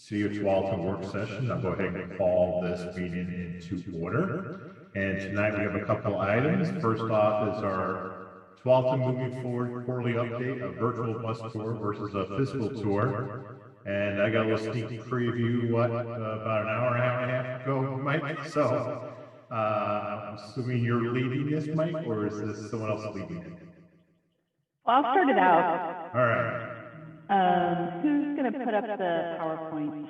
Cio work session. I'll go ahead and call this meeting into order. And tonight we have a couple items. First off is our Tualatin Moving Forward quarterly update, a virtual bus tour versus a physical tour. And I got a little sneak preview, about an hour and a half ago, Mike. So I'm assuming you're leading this, Mike, or is this someone else leading it? Well, I'll start it out. All right. Who's going to put up the PowerPoint?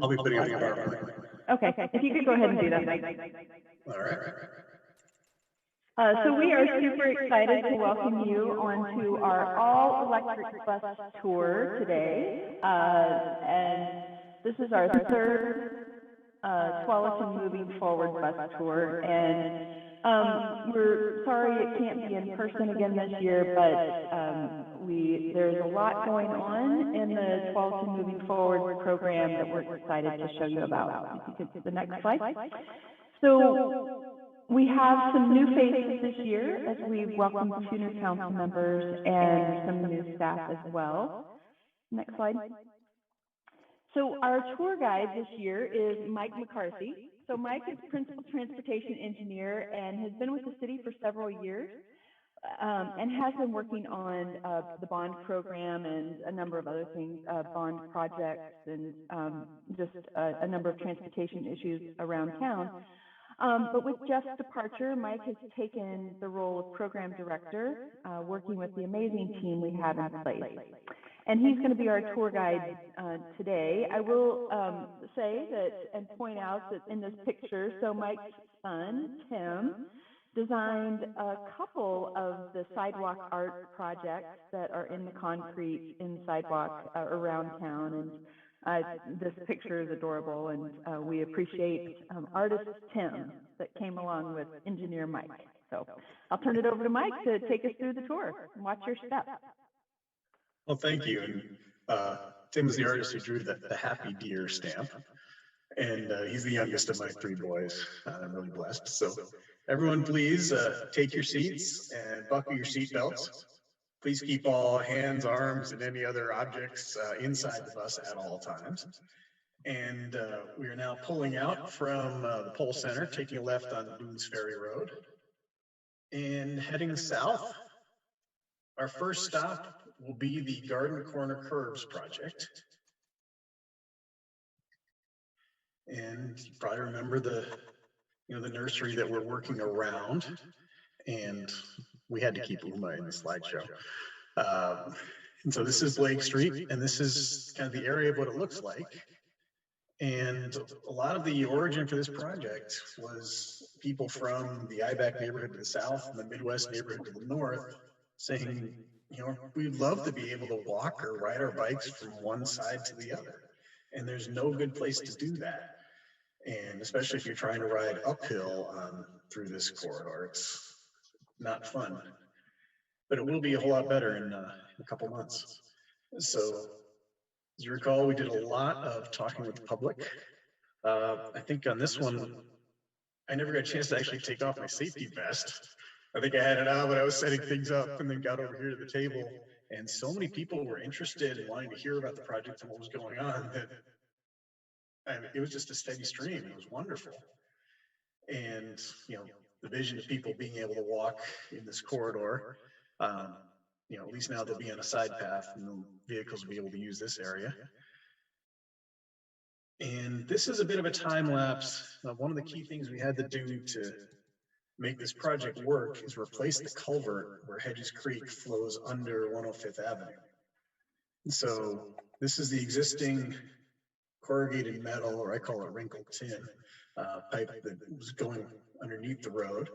I'll be putting up the PowerPoint. Okay, if you could go ahead and do that, Mike. All right. So we are super excited to welcome you onto our all-electric bus tour today. And this is our third Tualatin Moving Forward bus tour. And we're sorry it can't be in person again this year, but there's a lot going on in the Tualatin Moving Forward program that we're excited to show you about. If you could get the next slide. So we have some new faces this year as we welcome 2 new council members and some new staff as well. Next slide. So our tour guide this year is Mike McCarthy. So Mike is Principal Transportation Engineer and has been with the city for several years and has been working on the bond program and a number of other things, bond projects and just a number of transportation issues around town. But with Jeff's departure, Mike has taken the role of Program Director, working with the amazing team we have in place. And he's going to be our tour guide today. I will say that and point out that in this picture, so Mike's son, Tim, designed a couple of the sidewalk art projects that are in the concrete in sidewalk around town. And this picture is adorable, and we appreciate artist Tim that came along with engineer Mike. So I'll turn it over to Mike to take us through the tour and watch your step. Well, thank you. And Tim is the artist who drew the happy deer stamp. And he's the youngest of my 3 boys. I'm really blessed. So everyone, please take your seats and buckle your seat belts. Please keep all hands, arms, and any other objects inside the bus at all times. And we are now pulling out from the Pole Center, taking a left on Boone's Ferry Road, and heading south. Our first stop will be the Garden Corner Curbs project. And you probably remember the nursery that we're working around, and we had to keep Uma in the slideshow. And so this is Blake Street, and this is kind of the area of what it looks like. And a lot of the origin for this project was people from the IBAC neighborhood to the south and the Midwest neighborhood to the north saying, we'd love to be able to walk or ride our bikes from one side to the other. And there's no good place to do that. And especially if you're trying to ride uphill through this corridor, it's not fun. But it will be a whole lot better in a couple months. So, as you recall, we did a lot of talking with the public. I think on this one, I never got a chance to actually take off my safety vest. I think I had it on, but I was setting things up and then got over here to the table. And so many people were interested in wanting to hear about the project and what was going on that it was just a steady stream. It was wonderful. And, the vision of people being able to walk in this corridor, at least now they'll be on a side path and the vehicles will be able to use this area. And this is a bit of a time lapse. One of the key things we had to do to make this project work is replace the culvert where Hedges Creek flows under 105th Avenue. And so this is the existing corrugated metal, or I call it wrinkled tin, pipe that was going underneath the road.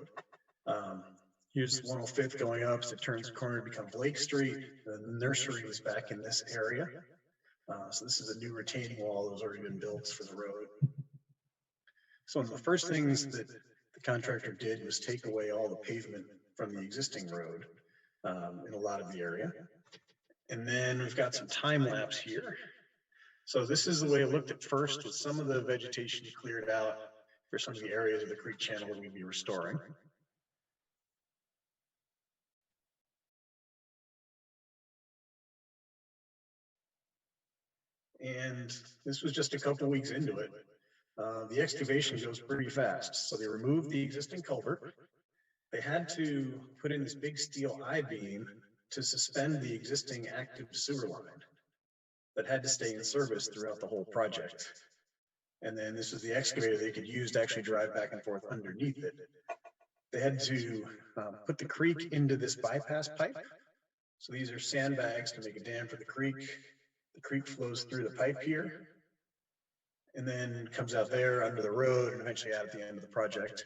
Here's 105th going up, so it turns the corner to become Blake Street. The nursery is back in this area. So this is a new retaining wall that was already been built for the road. So one of the first things that the contractor did was take away all the pavement from the existing road in a lot of the area. And then we've got some time lapse here. So this is the way it looked at first, with some of the vegetation cleared out for some of the areas of the creek channel that we'd be restoring. and this was just a couple weeks into it. The excavation goes pretty fast. So they removed the existing culvert. They had to put in this big steel I-beam to suspend the existing active sewer line that had to stay in service throughout the whole project. And then this was the excavator they could use to actually drive back and forth underneath it. They had to put the creek into this bypass pipe. So these are sandbags to make a dam for the creek. The creek flows through the pipe here and then comes out there under the road and eventually out at the end of the project.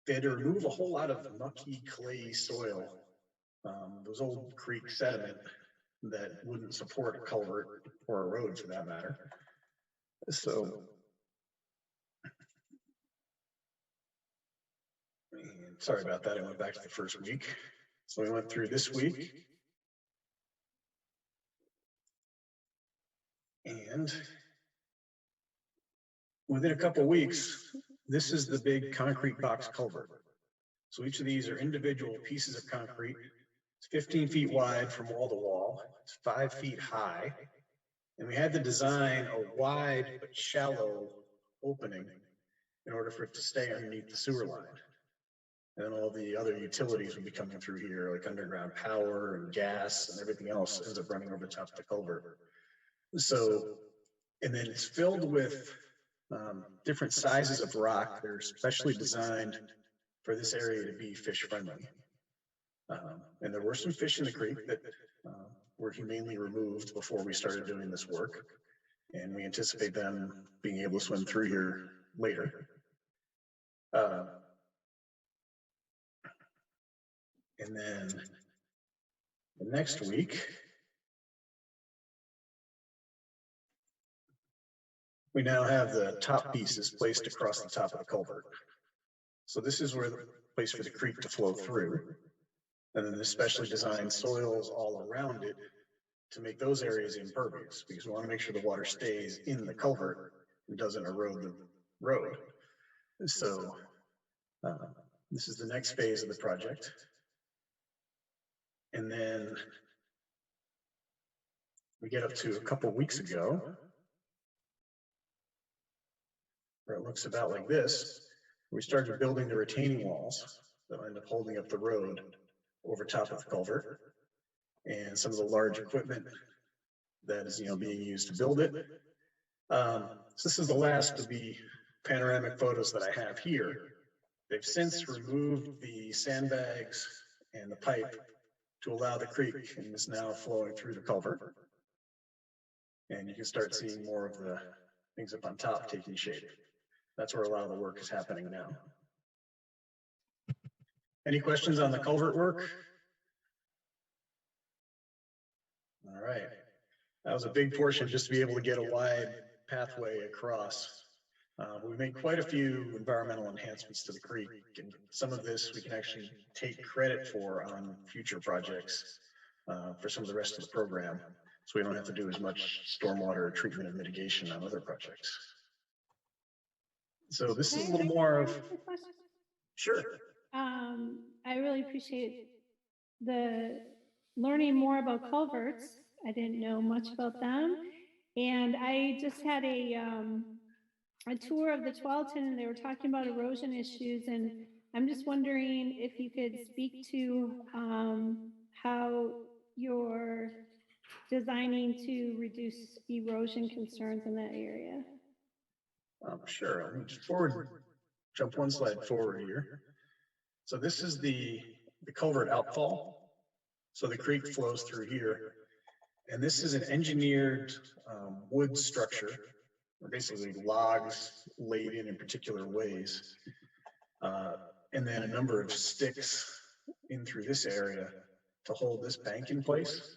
They had to remove a whole lot of mucky clay soil, those old creek sediment that wouldn't support a culvert or a road for that matter. So, and sorry about that, I went back to the first week. So we went through this week. And within a couple of weeks, this is the big concrete box culvert. So each of these are individual pieces of concrete. It's 15 feet wide from wall to wall. It's 5 feet high. And we had to design a wide but shallow opening in order for it to stay underneath the sewer line. And then all the other utilities would be coming through here, like underground power and gas and everything else ends up running over the top of the culvert. So, and then it's filled with different sizes of rock. They're specially designed for this area to be fish friendly. And there were some fish in the creek that were humanely removed before we started doing this work. And we anticipate them being able to swim through here later. And then the next week, we now have the top pieces placed across the top of the culvert. So this is where the place for the creek to flow through. And then the specially designed soils all around it to make those areas impervious, because we want to make sure the water stays in the culvert and doesn't erode the road. So this is the next phase of the project. And then we get up to a couple weeks ago, where it looks about like this. We started building the retaining walls that end up holding up the road over top of the culvert, and some of the large equipment that is being used to build it. So this is the last of the panoramic photos that I have here. They've since removed the sandbags and the pipe to allow the creek, and is now flowing through the culvert. And you can start seeing more of the things up on top taking shape. That's where a lot of the work is happening now. Any questions on the culvert work? All right. That was a big portion just to be able to get a wide pathway across. We made quite a few environmental enhancements to the creek, and some of this we can actually take credit for on future projects for some of the rest of the program, so we don't have to do as much stormwater treatment and mitigation on other projects. So this is a little more of... Sure. I really appreciate the learning more about culverts. I didn't know much about them. And I just had a tour of the Tualatin, and they were talking about erosion issues. And I'm just wondering if you could speak to how you're designing to reduce erosion concerns in that area. Sure. Let me just jump one slide forward here. So this is the Culvert Outfall. So the creek flows through here. And this is an engineered wood structure, or basically logs laid in particular ways. And then a number of sticks in through this area to hold this bank in place.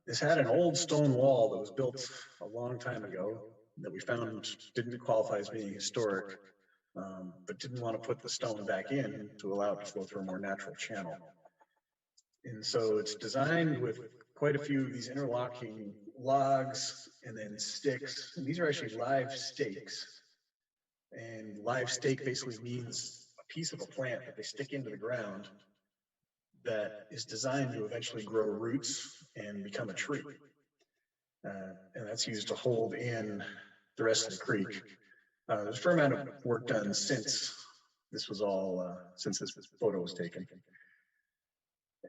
This had an old stone wall that was built a long time ago that we found didn't qualify as being historic, but didn't want to put the stone back in to allow it to flow through a more natural channel. And so it's designed with quite a few of these interlocking logs and then sticks. And these are actually live stakes. And live stake basically means a piece of a plant that they stick into the ground that is designed to eventually grow roots and become a tree. and that's used to hold in the rest of the creek. There's a fair amount of work done since this was all, since this photo was taken.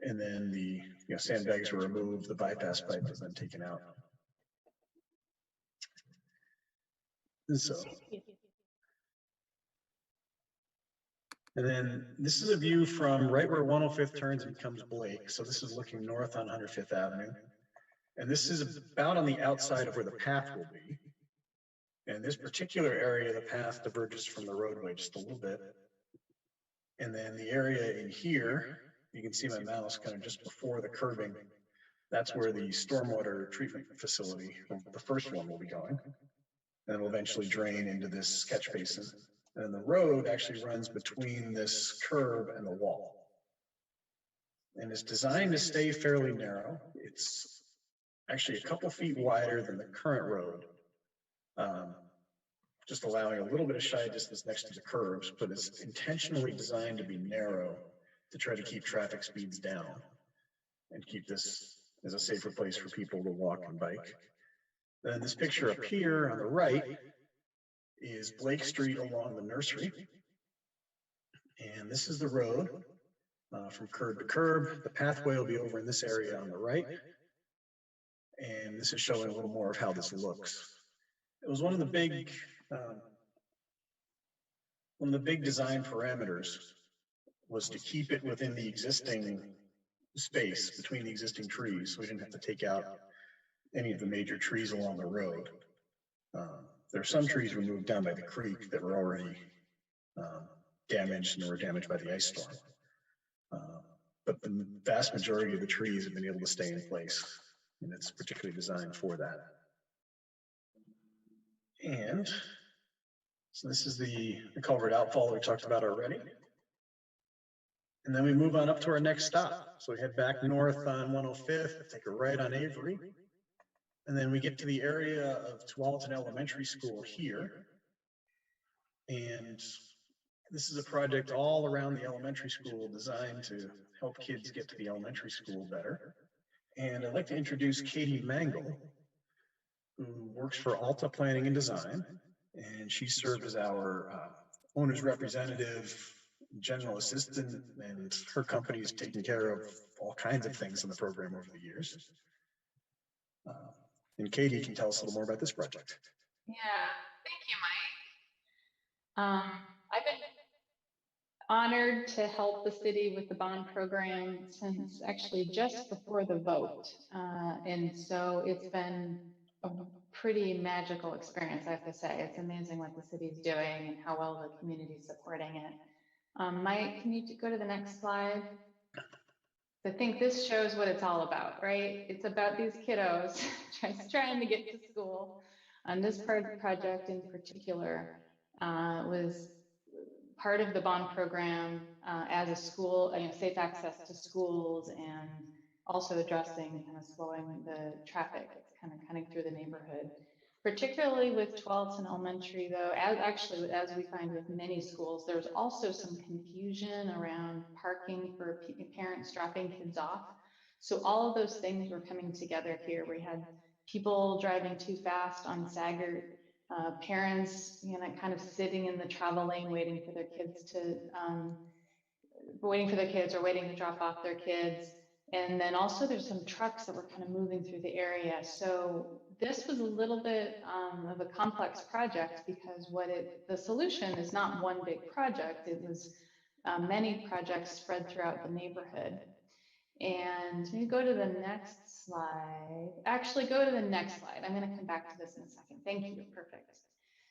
And then the sandbags were removed, the bypass pipe was then taken out. And then this is a view from right where 105th turns and becomes Blake. So this is looking north on 105th Avenue. And this is about on the outside of where the path will be. And this particular area, the path diverges from the roadway just a little bit. And then the area in here, you can see my mouse kind of just before the curbing. That's where the stormwater treatment facility, the first one, will be going. And it will eventually drain into this catch basin. And the road actually runs between this curb and the wall. And it's designed to stay fairly narrow. It's actually a couple feet wider than the current road, just allowing a little bit of shy distance next to the curbs, but it's intentionally designed to be narrow to try to keep traffic speeds down and keep this as a safer place for people to walk and bike. Then this picture up here on the right is Blake Street along the nursery. And this is the road from curb to curb. The pathway will be over in this area on the right. And this is showing a little more of how this looks. It was one of the big design parameters was to keep it within the existing space between the existing trees, so we didn't have to take out any of the major trees along the road. There are some trees removed down by the creek that were already damaged and were damaged by the ice storm. But the vast majority of the trees have been able to stay in place, and it's particularly designed for that. And so this is the culvert outfall that we talked about already. And then we move on up to our next stop. So we head back north on 105th, take a right on Avery. And then we get to the area of Tualatin Elementary School here. And this is a project all around the elementary school designed to help kids get to the elementary school better. And I'd like to introduce Katie Mangle, who works for Alta Planning and Design. And she served as our owner's representative, general assistant, and her company's taken care of all kinds of things in the program over the years. And Katie can tell us a little more about this project. Yeah, thank you, Mike. I've been honored to help the city with the bond program since actually just before the vote. And so it's been a pretty magical experience, I have to say. It's amazing what the city's doing and how well the community's supporting it. Mike, can you go to the next slide? I think this shows what it's all about, right? It's about these kiddos just trying to get to school. And this project in particular was part of the bond program as a school, safe access to schools, and also addressing kind of slowing the traffic that's kind of cutting through the neighborhood. Particularly with Tualatin Elementary, though, as we find with many schools, there's also some confusion around parking for parents dropping kids off. So all of those things were coming together here. We had people driving too fast on Staggered, parents, kind of sitting in the travel lane waiting for their kids or waiting to drop off their kids. And then also there's some trucks that were kind of moving through the area. So this was a little bit of a complex project because the solution is not one big project. It was many projects spread throughout the neighborhood. And you go to the next slide. Actually, go to the next slide. I'm going to come back to this in a second. Thank you. Perfect.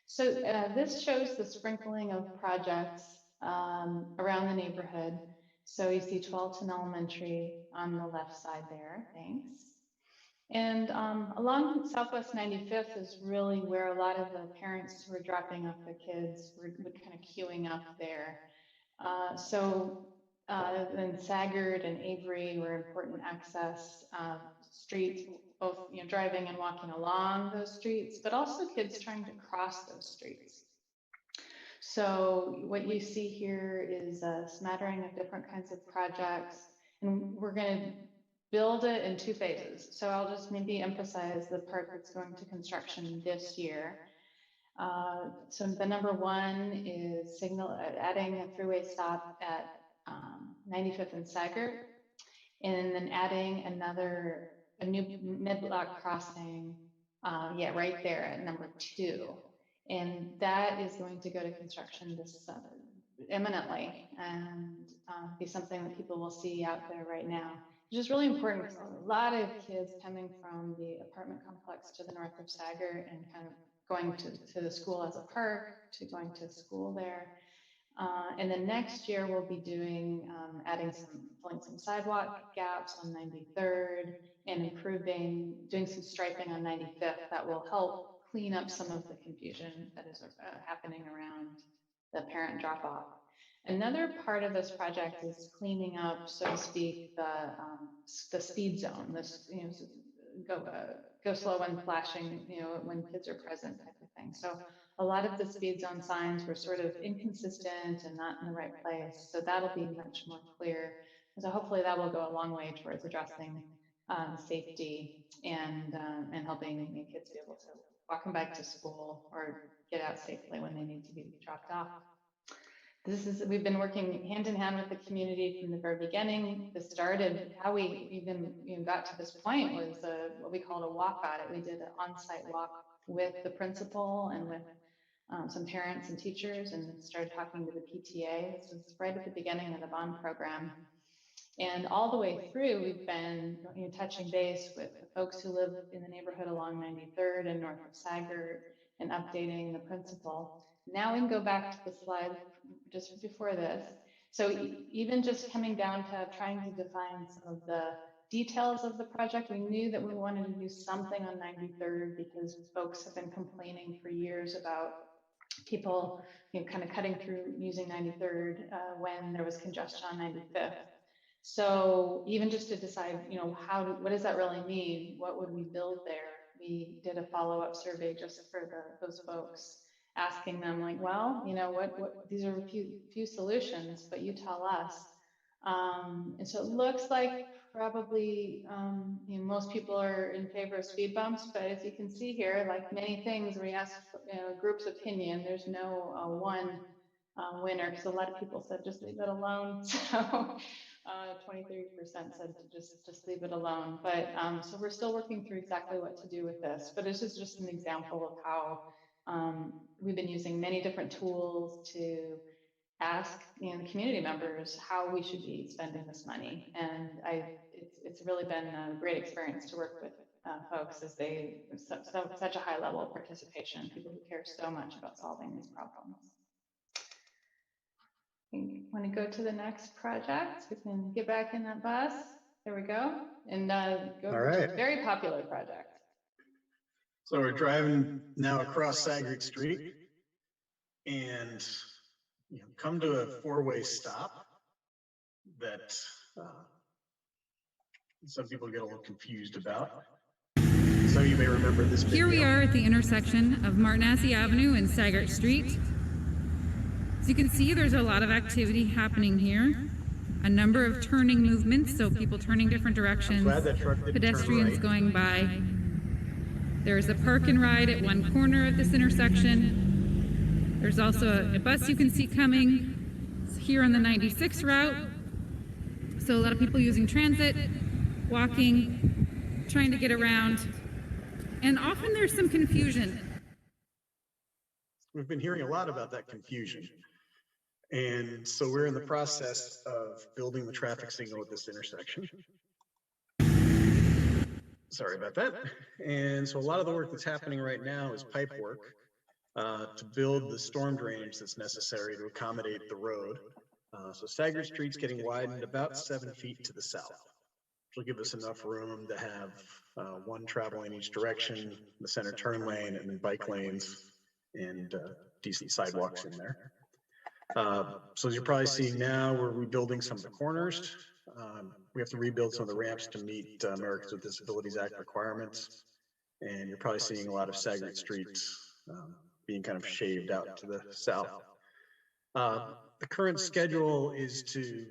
So this shows the sprinkling of projects around the neighborhood. So you see Tualatin Elementary on the left side there. Thanks. And along Southwest 95th is really where a lot of the parents who are dropping off their kids were kind of queuing up there. Then Staggered and Avery were important access streets, both driving and walking along those streets, but also kids trying to cross those streets. So what you see here is a smattering of different kinds of projects, and we're going to build it in 2 phases. So I'll just maybe emphasize the part that's going to construction this year. So the number 1 is adding a throughway stop at 95th and Staggered, and then adding a new mid-block crossing, right there at number 2. And that is going to go to construction this imminently, and be something that people will see out there right now, which is really important because a lot of kids coming from the apartment complex to the north of Staggered and kind of going to the school as a park, to going to school there. And then next year we'll be doing, filling some sidewalk gaps on 93rd and doing some striping on 95th that will help clean up some of the confusion that is happening around the parent drop off. Another part of this project is cleaning up, so to speak, the speed zone, go slow when flashing, when kids are present type of thing. So a lot of the speed zone signs were sort of inconsistent and not in the right place. So that'll be much more clear. So hopefully that will go a long way towards addressing safety and helping kids be able to walk them back to school or get out safely when they need to be dropped off. We've been working hand in hand with the community from the very beginning. The start of how we even got to this point was what we called a walk audit. We did an on-site walk with the principal and with some parents and teachers, and started talking to the PTA. This was right at the beginning of the bond program. And all the way through, we've been touching base with the folks who live in the neighborhood along 93rd and north of Staggered and updating the principal. Now we can go back to the slide just before this. So even just coming down to trying to define some of the details of the project, we knew that we wanted to do something on 93rd because folks have been complaining for years about people kind of cutting through using 93rd when there was congestion on 95th. So even just to decide, what does that really mean? What would we build there? We did a follow-up survey just for those folks, asking them what these are a few solutions, but you tell us. And so it looks like probably most people are in favor of speed bumps, but as you can see here, like many things, we ask group's opinion. There's no one winner, because a lot of people said just leave it alone. So 23% said to just leave it alone. But so we're still working through exactly what to do with this. But this is just an example of how we've been using many different tools to ask community members how we should be spending this money. And it's really been a great experience to work with folks, as they such a high level of participation, people who care so much about solving these problems. Want to go to the next project? We can get back in that bus. There we go. And go All right. Very popular project. So we're driving now across Staggered Street and come to a 4-way stop that some people get a little confused about. So you may remember this video. Here we are at the intersection of Martinez Avenue and Staggered Street. As you can see, there's a lot of activity happening here. A number of turning movements, so people turning different directions, pedestrians going by. There's a park and ride at one corner of this intersection. There's also a bus you can see coming here on the 96 route. So a lot of people using transit, walking, trying to get around. And often there's some confusion. We've been hearing a lot about that confusion. And so we're in the process of building the traffic signal at this intersection. Sorry about that. And so a lot of the work that's happening right now is pipe work to build the storm drainage that's necessary to accommodate the road. So Staggered Street's getting widened about 7 feet to the south, which will give us enough room to have one traveling each direction, the center turn lane, and then bike lanes and decent sidewalks in there. So as you're probably seeing now, we're rebuilding some of the corners. We have to rebuild some of the ramps to meet Americans with Disabilities Act requirements. And you're probably seeing a lot of Staggered streets being kind of shaved out to the south. The current schedule is to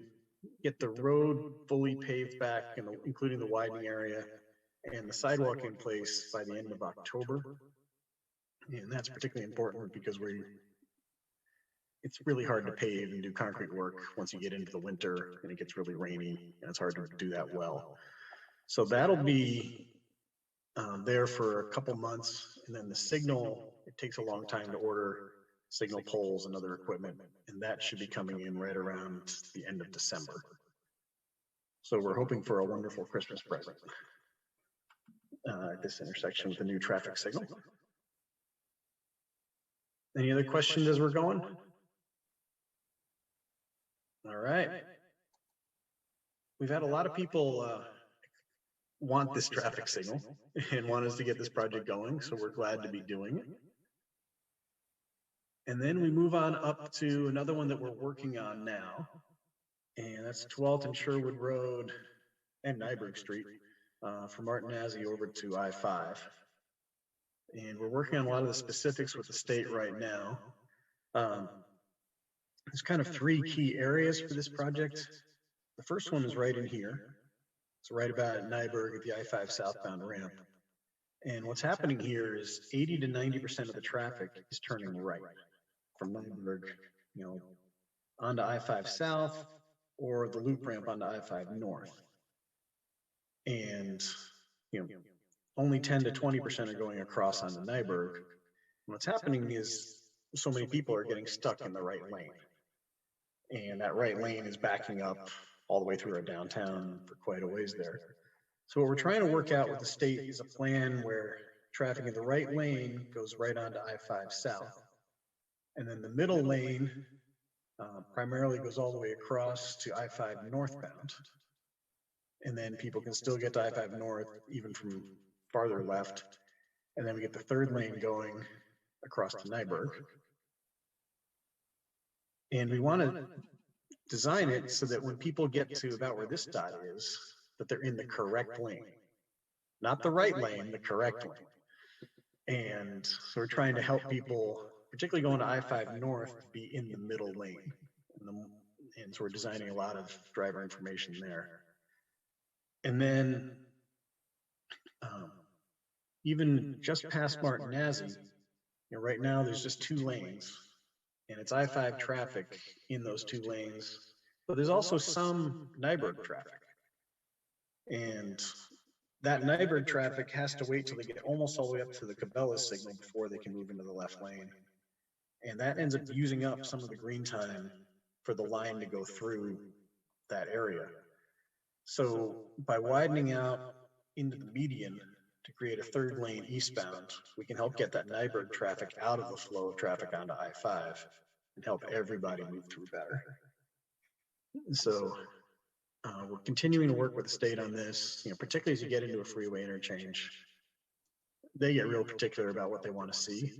get the road fully paved back, and including the widening area and the sidewalk in place by the end of October. And that's particularly important because it's really hard to pave and do concrete work once you get into the winter and it gets really rainy, and it's hard to do that well. So that'll be there for a couple months, and then the signal, it takes a long time to order signal poles and other equipment, and that should be coming in right around the end of December. So we're hoping for a wonderful Christmas present at this intersection with the new traffic signal. Any other questions as we're going? All right. We've had a lot of people want this traffic signal and want us to get this project going, so we're glad to be doing it. And then we move on up to another one that we're working on now, and that's 12th and Sherwood Road and Nyberg Street from Martinez over to I-5. And we're working on a lot of the specifics with the state right now. There's kind of three key areas for this project. The first one is right in here. It's right about at Nyberg at the I-5 southbound ramp. And what's happening here is 80 to 90% of the traffic is turning right from Nyberg, onto I-5 south, or the loop ramp onto I-5 north. And, only 10 to 20% are going across onto Nyberg. And what's happening is so many people are getting stuck in the right lane. And that right lane is backing up all the way through our downtown for quite a ways there. So what we're trying to work out with the state is a plan where traffic in the right lane goes right onto I-5 south. And then the middle lane primarily goes all the way across to I-5 northbound. And then people can still get to I-5 north even from farther left. And then we get the third lane going across to Nyberg. And we want to design it so that when people get to about where this dot is, that they're in the correct lane. Not the right lane, the correct lane. And so we're trying to help people, particularly going to I-5 north, be in the middle lane. And so we're designing a lot of driver information there. And then even just past Martinez, right now there's just 2 lanes, and it's I-5 traffic in those 2 lanes, but there's also some Nyberg traffic. And that Nyberg traffic has to wait till they get almost all the way up to the Cabela's signal before they can move into the left lane. And that ends up using up some of the green time for the line to go through that area. So by widening out into the median to create a third lane eastbound, we can help get that Nyberg traffic out of the flow of traffic onto I-5 and help everybody move through better. So we're continuing to work with the state on this, particularly as you get into a freeway interchange. They get real particular about what they want to see.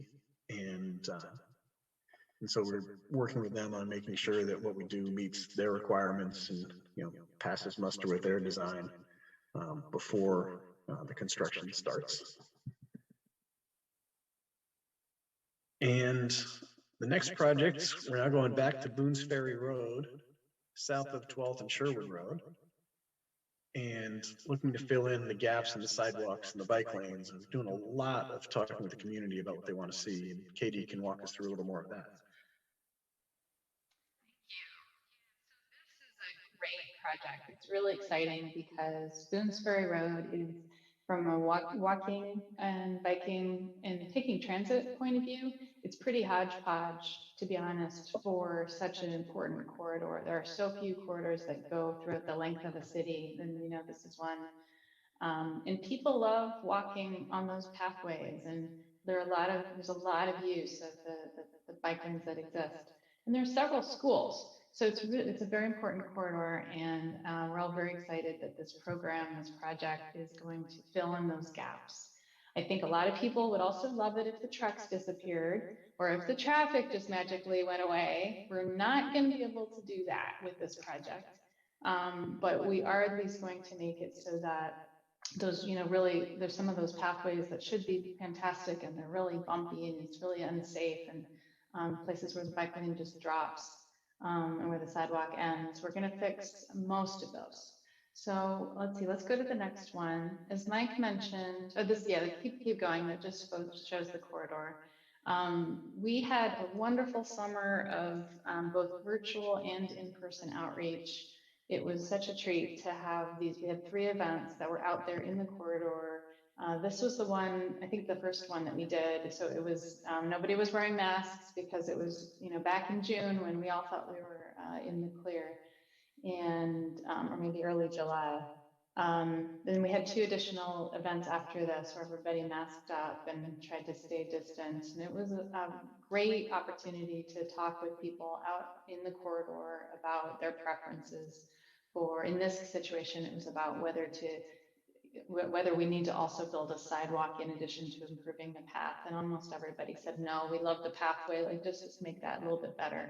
And so we're working with them on making sure that what we do meets their requirements and passes muster with their design before the construction starts. And the next project, we're now going back to Boone's Ferry Road, south of 12th and Sherwood Road, and looking to fill in the gaps in the sidewalks and the bike lanes, and doing a lot of talking with the community about what they want to see. And Katie can walk us through a little more of that. Project. It's really exciting because Boone's Ferry Road is, from a walking and biking and taking transit point of view, it's pretty hodgepodge, to be honest, for such an important corridor. There are so few corridors that go throughout the length of the city, and this is one. And people love walking on those pathways, and there's a lot of use of the bike lanes that exist. And there are several schools. So it's a very important corridor, and we're all very excited that this project is going to fill in those gaps. I think a lot of people would also love it if the trucks disappeared, or if the traffic just magically went away. We're not going to be able to do that with this project, but we are at least going to make it so that those, really, there's some of those pathways that should be fantastic, and they're really bumpy, and it's really unsafe, and places where the bike lane just drops. and where the sidewalk ends. We're going to fix most of those. So let's see, let's go to the next one. As Mike mentioned, keep going, that just shows the corridor. We had a wonderful summer of both virtual and in-person outreach. It was such a treat to have these. We had 3 events that were out there in the corridor. This was the one, I think the first one that we did. So it was, nobody was wearing masks because it was, back in June when we all thought we were in the clear, and, or maybe early July. Then we had 2 additional events after this where everybody masked up and tried to stay distant. And it was a great opportunity to talk with people out in the corridor about their preferences. For, in this situation, it was about whether we need to also build a sidewalk in addition to improving the path. And almost everybody said, no, we love the pathway, like just make that a little bit better.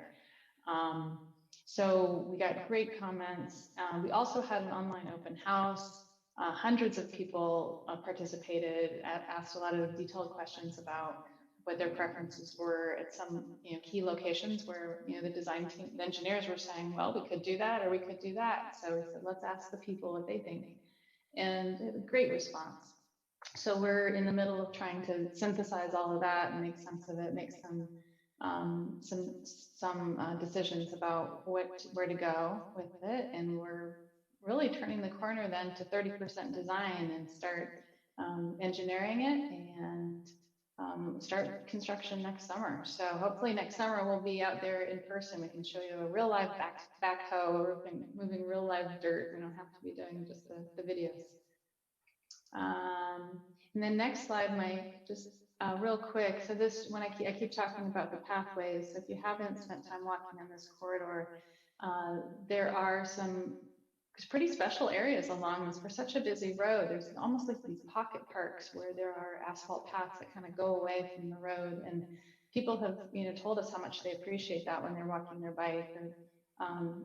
So we got great comments. We also had an online open house. Hundreds of people participated, asked a lot of detailed questions about what their preferences were at some key locations where the design team, the engineers were saying, well, we could do that or we could do that. So we said, let's ask the people what they think. And it was a great response. So we're in the middle of trying to synthesize all of that and make sense of it, make some decisions about where to go with it. And we're really turning the corner then to 30% design and start engineering it and start construction next summer. So hopefully next summer we'll be out there in person. We can show you a real live backhoe, or moving real live dirt. We don't have to be doing just the videos. And then next slide, Mike, just real quick. So this, when I keep talking about the pathways, so if you haven't spent time walking on this corridor, there are some pretty special areas along this. For such a busy road, there's almost like these pocket parks where there are asphalt paths that kind of go away from the road, and people have told us how much they appreciate that when they're walking their bike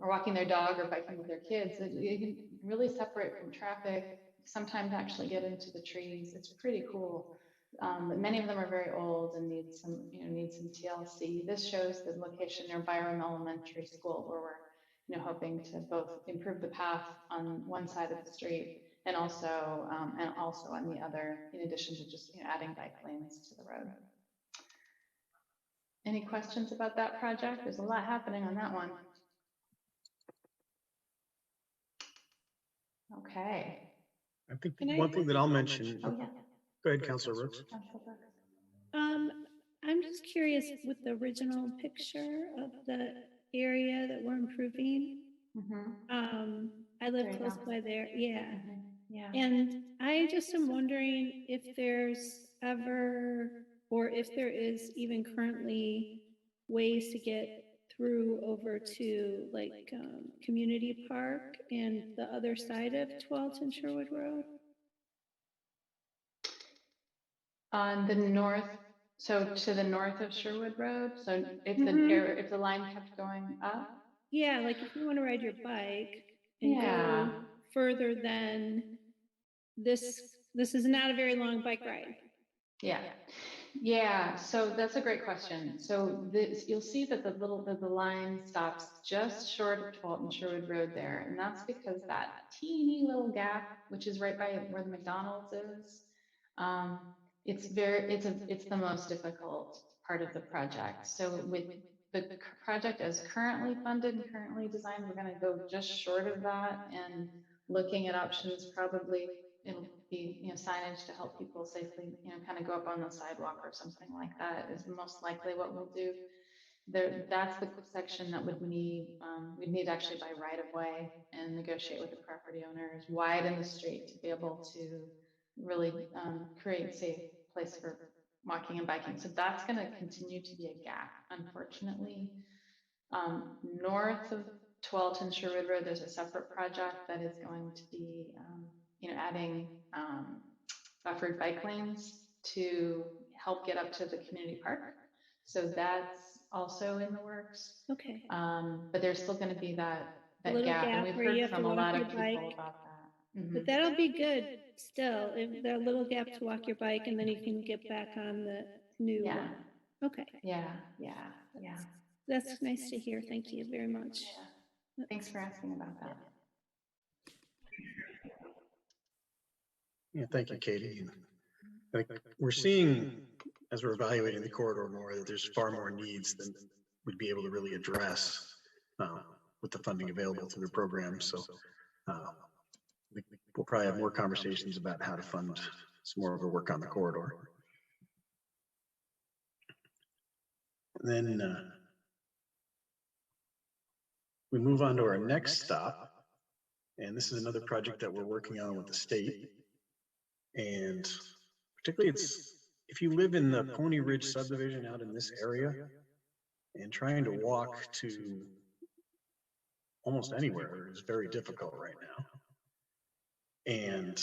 or walking their dog or biking with their kids. You can really separate from traffic, sometimes actually get into the trees. It's pretty cool. But many of them are very old and need some TLC. This shows the location near Byram Elementary School, where we're hoping to both improve the path on one side of the street and also on the other, in addition to just adding bike lanes to the road. Any questions about that project? There's a lot happening on that one. Okay. I think one thing that I'll mention. Oh, yeah. Go ahead, Councilor Brooks. I'm just curious with the original picture of the area that we're improving. Mm-hmm. I live close by there. Yeah. Mm-hmm. Yeah. And I just am wondering if there's ever, or if there is even currently, ways to get through over to like Community Park and the other side of 12th and Sherwood Road. On the north, so to the north of Sherwood Road. So if if the line kept going up. Yeah, like if you want to ride your bike and go further than this is not a very long bike ride. Yeah, so that's a great question. So you'll see that the line stops just short of 12th and Sherwood Road there, and that's because that teeny little gap, which is right by where the McDonald's is, it's the most difficult part of the project. So with the project as currently funded and currently designed, we're going to go just short of that, and looking at options. Probably it'll be signage to help people safely kind of go up on the sidewalk or something like that is most likely what we'll do there. That's the section that would need we'd need actually by right of way and negotiate with the property owners, widen the street to be able to really create a safe place for walking and biking. So that's going to continue to be a gap, unfortunately. North of 12th and Sherwood Road, there's a separate project that is going to be adding buffered bike lanes to help get up to the community park. So that's also in the works. Okay. But there's still going to be that gap, and we've heard from a lot of people about that. Mm-hmm. But that'll be good still, if there are a little gap to walk your bike, and then you can get back on the new one. Okay. Yeah. That's nice to hear. Thank you very much. Yeah. Thanks for asking about that. Yeah, thank you, Katie. And I think we're seeing, as we're evaluating the corridor more, that there's far more needs than we'd be able to really address with the funding available through the program. So we'll probably have more conversations about how to fund some more of our work on the corridor. And then we move on to our next stop. And this is another project that we're working on with the state. And particularly if you live in the Pony Ridge subdivision out in this area and trying to walk to almost anywhere is very difficult right now. And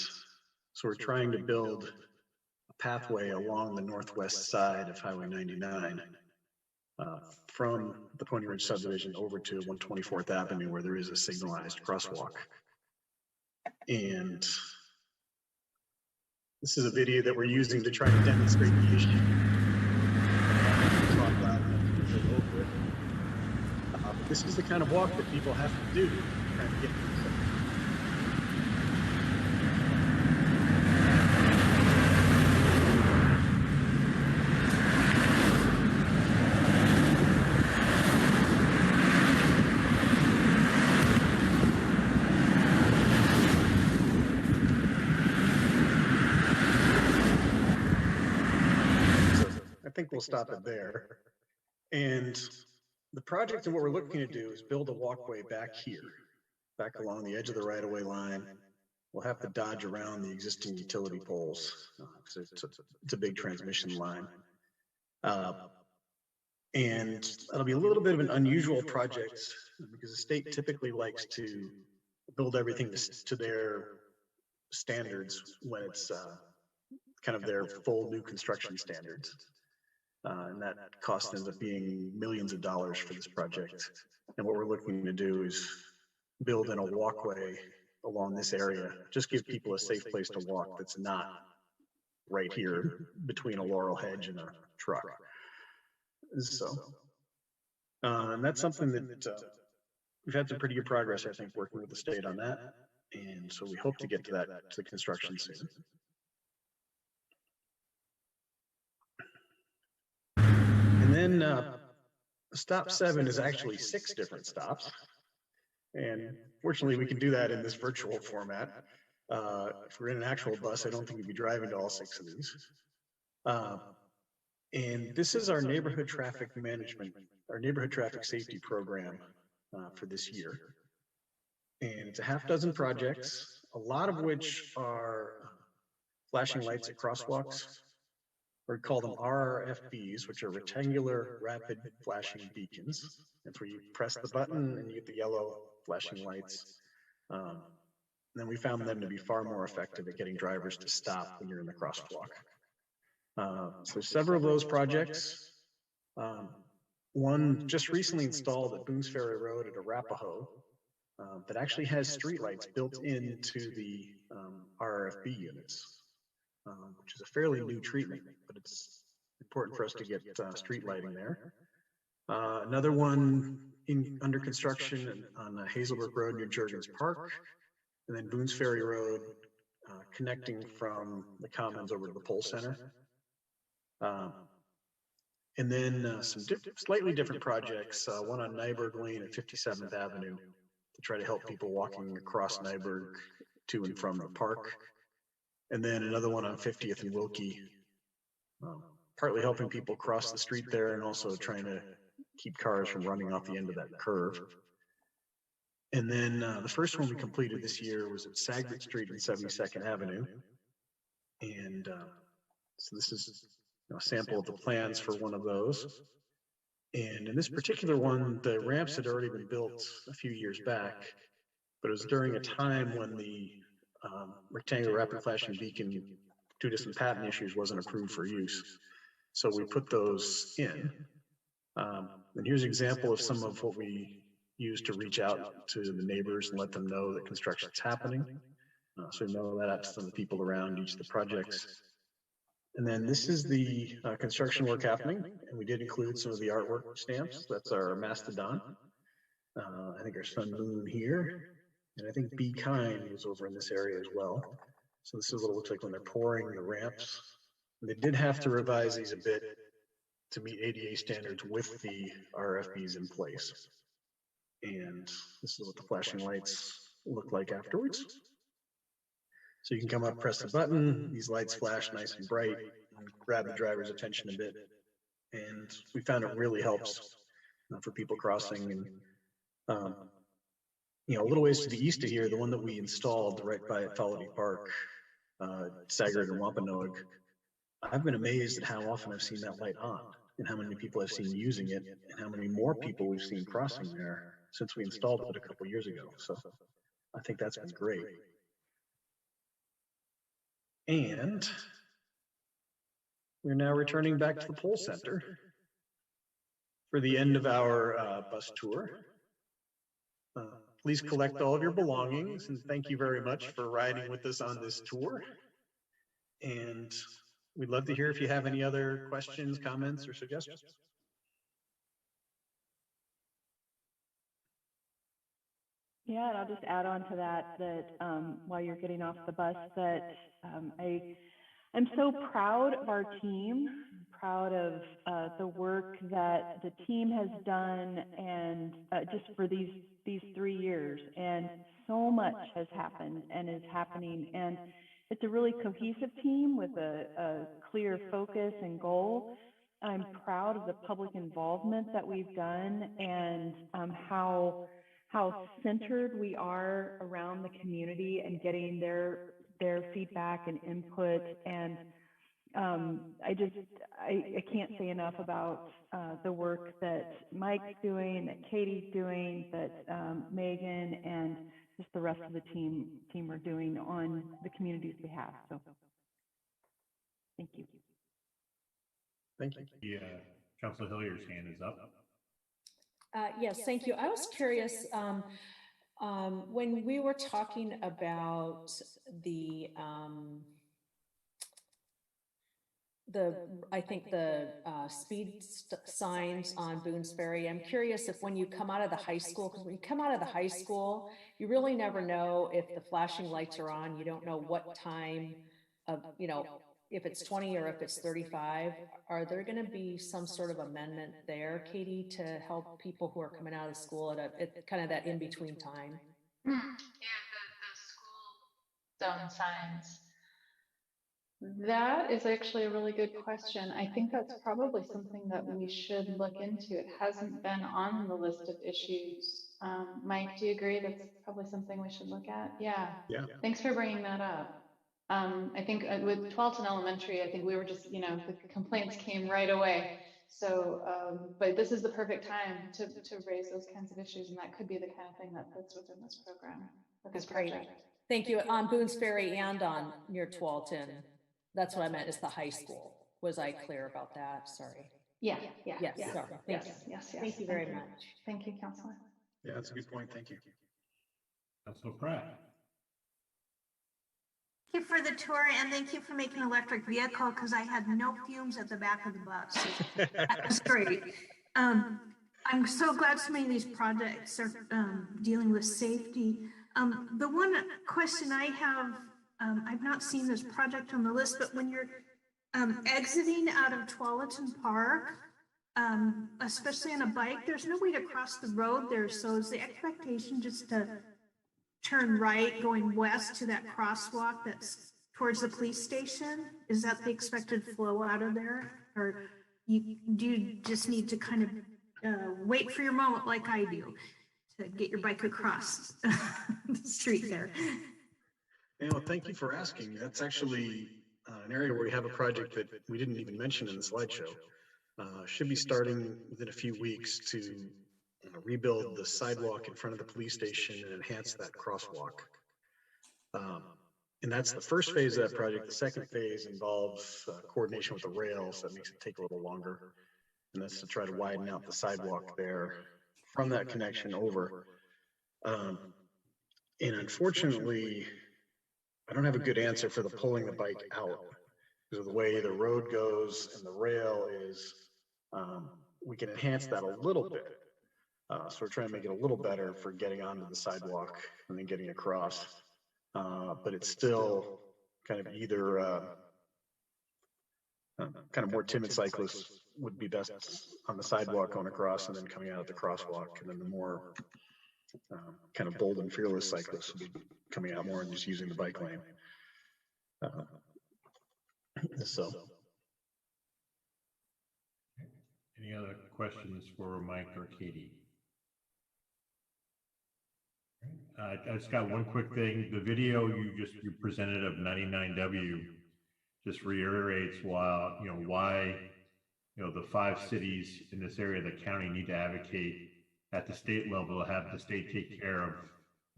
so we're trying to build a pathway along the northwest side of Highway 99 from the Pony Ridge subdivision over to 124th Avenue, where there is a signalized crosswalk. And this is a video that we're using to try to demonstrate the issue. But this is the kind of walk that people have to do trying to get to the I think we'll stop it there. And the project and what we're looking to do is build a walkway back here, back along the edge of the right-of-way line. We'll have to dodge around the existing utility poles because it's a big transmission line. And that'll be a little bit of an unusual project because the state typically likes to build everything to their standards when it's kind of their full new construction standards. And that cost ends up being millions of dollars for this project. And what we're looking to do is build in a walkway along this area, just give people a safe place to walk that's not right here between a laurel hedge and a truck. So, and that's something that we've had some pretty good progress, I think, working with the state on that. And so we hope to get to that, to the construction soon. And then stop 7 is actually 6 different stops. And fortunately, we can do that in this virtual format. If we're in an actual bus, I don't think we'd be driving to all 6 of these. And this is our neighborhood traffic management, our neighborhood traffic safety program for this year. And it's a half dozen projects, a lot of which are flashing lights at crosswalks. We call them RRFBs, which are rectangular rapid flashing beacons. It's where you press the button and you get the yellow flashing lights. Then we found them to be far more effective at getting drivers to stop when you're in the crosswalk. So several of those projects. One just recently installed at Boone's Ferry Road at Arapahoe that actually has streetlights built into the RRFB units. Which is a fairly new treatment, but it's important for us to get street lighting there. Another one under construction on Hazelbrook Road near Jurgens Park, and then Boone's Ferry Road connecting from the Commons over to the Pole Center. And then some slightly different projects, one on Nyberg Lane at 57th Avenue to try to help people walking across Nyberg to and from the park. And then another one on 50th and Wilkie, partly helping people cross the street there and also trying to keep cars from running off the end of that curve. And then the first one we completed this year was at Staggered Street and 72nd Avenue. And so this is a sample of the plans for one of those. And in this particular one, the ramps had already been built a few years back, but it was during a time when the rectangular rapid flashing beacon, due to some patent issues, wasn't approved for use. So we put those in. And here's an example of some of what we use to reach out to the neighbors and let them know that construction is happening. So we mail that out to some of the people around each of the projects. And then this is the construction work happening, and we did include some of the artwork stamps. That's our mastodon. I think our sun moon here, and I think Be Kind was over in this area as well. So this is what it looks like when they're pouring the ramps. And they did have to revise these a bit to meet ADA standards with the RFBs in place. And this is what the flashing lights look like afterwards. So you can come up, press the button, these lights flash nice and bright, and grab the driver's attention a bit. And we found it really helps for people crossing. And you know, a little ways to the east of here, the one that we installed right by Fality Park, Staggered and Wampanoag, I've been amazed at how often I've seen that light on, and how many people I've seen using it, and how many more people we've seen crossing there since we installed it a couple years ago. So I think that's been great. And we're now returning back to the Pole Center for the end of our bus tour. Please collect all of your belongings, and thank you very much for riding with us on this tour. And we'd love to hear if you have any other questions, comments, or suggestions. Yeah, and I'll just add on to that, while you're getting off the bus, that I'm so proud of our team, proud of the work that the team has done, and just for these 3 years. And so much has happened and is happening. And it's a really cohesive team with a clear focus and goal. I'm proud of the public involvement that we've done, and how centered we are around the community and getting their feedback and input. And I can't say enough about the work that Mike's doing, that Katie's doing, that Megan and just the rest of the team are doing on the community's behalf. So thank you. Thank you. Yeah, Councilor Hillier's hand is up. Yes, thank you. I was curious, when we were talking about the speed signs on Boonesbury, I'm curious if when you come out of the high school, because when you come out of the high school, you really never know if the flashing lights are on. You don't know what time of, you know, if it's 20 or if it's 35. Are there going to be some sort of amendment there, Katie, to help people who are coming out of school at kind of that in-between time? Yeah, the school zone signs. That is actually a really good question. I think that's probably something that we should look into. It hasn't been on the list of issues. Mike, do you agree that's probably something we should look at? Yeah. Thanks for bringing that up. I think with Twelton Elementary, I think we were just, you know, the complaints came right away. So, but this is the perfect time to raise those kinds of issues, and that could be the kind of thing that fits within this program. That's great. Thank you. On Boonesbury and on near Twalton. That's what I meant, is the high school. Was I clear about that? Sorry. Yes. Sorry. Yes. Thank you very much. Thank you, Councilor. Yeah, that's a good point. Thank you. Councilor Pratt. Thank you for the tour, and thank you for making an electric vehicle, because I had no fumes at the back of the bus. That was great. I'm so glad so many of these projects are dealing with safety. The one question I have, I've not seen this project on the list, but when you're exiting out of Tualatin Park, especially on a bike, there's no way to cross the road there. So is the expectation just to turn right going west to that crosswalk that's towards the police station? Is that the expected flow out of there? Or do you just need to kind of wait for your moment like I do to get your bike across the street there? Yeah, well, thank you for asking. That's actually an area where we have a project that we didn't even mention in the slideshow. Should be starting within a few weeks to rebuild the sidewalk in front of the police station and enhance that crosswalk. And that's the first phase of that project. The second phase involves coordination with the rails. That makes it take a little longer. And that's to try to widen out the sidewalk there from that connection over. And unfortunately, I don't have a good answer for the pulling the bike out. because of the way the road goes and the rail is, we can enhance that a little bit. So we're trying to make it a little better for getting onto the sidewalk and then getting across. But it's still kind of either kind of more timid cyclists would be best on the sidewalk going across and then coming out of the crosswalk, and then the more kind of bold and fearless cyclists would be coming out more and just using the bike lane. So. Any other questions for Mike or Katie? I just got one quick thing. The video you presented of 99W just reiterates why the 5 cities in this area of the county need to advocate at the state level to have the state take care of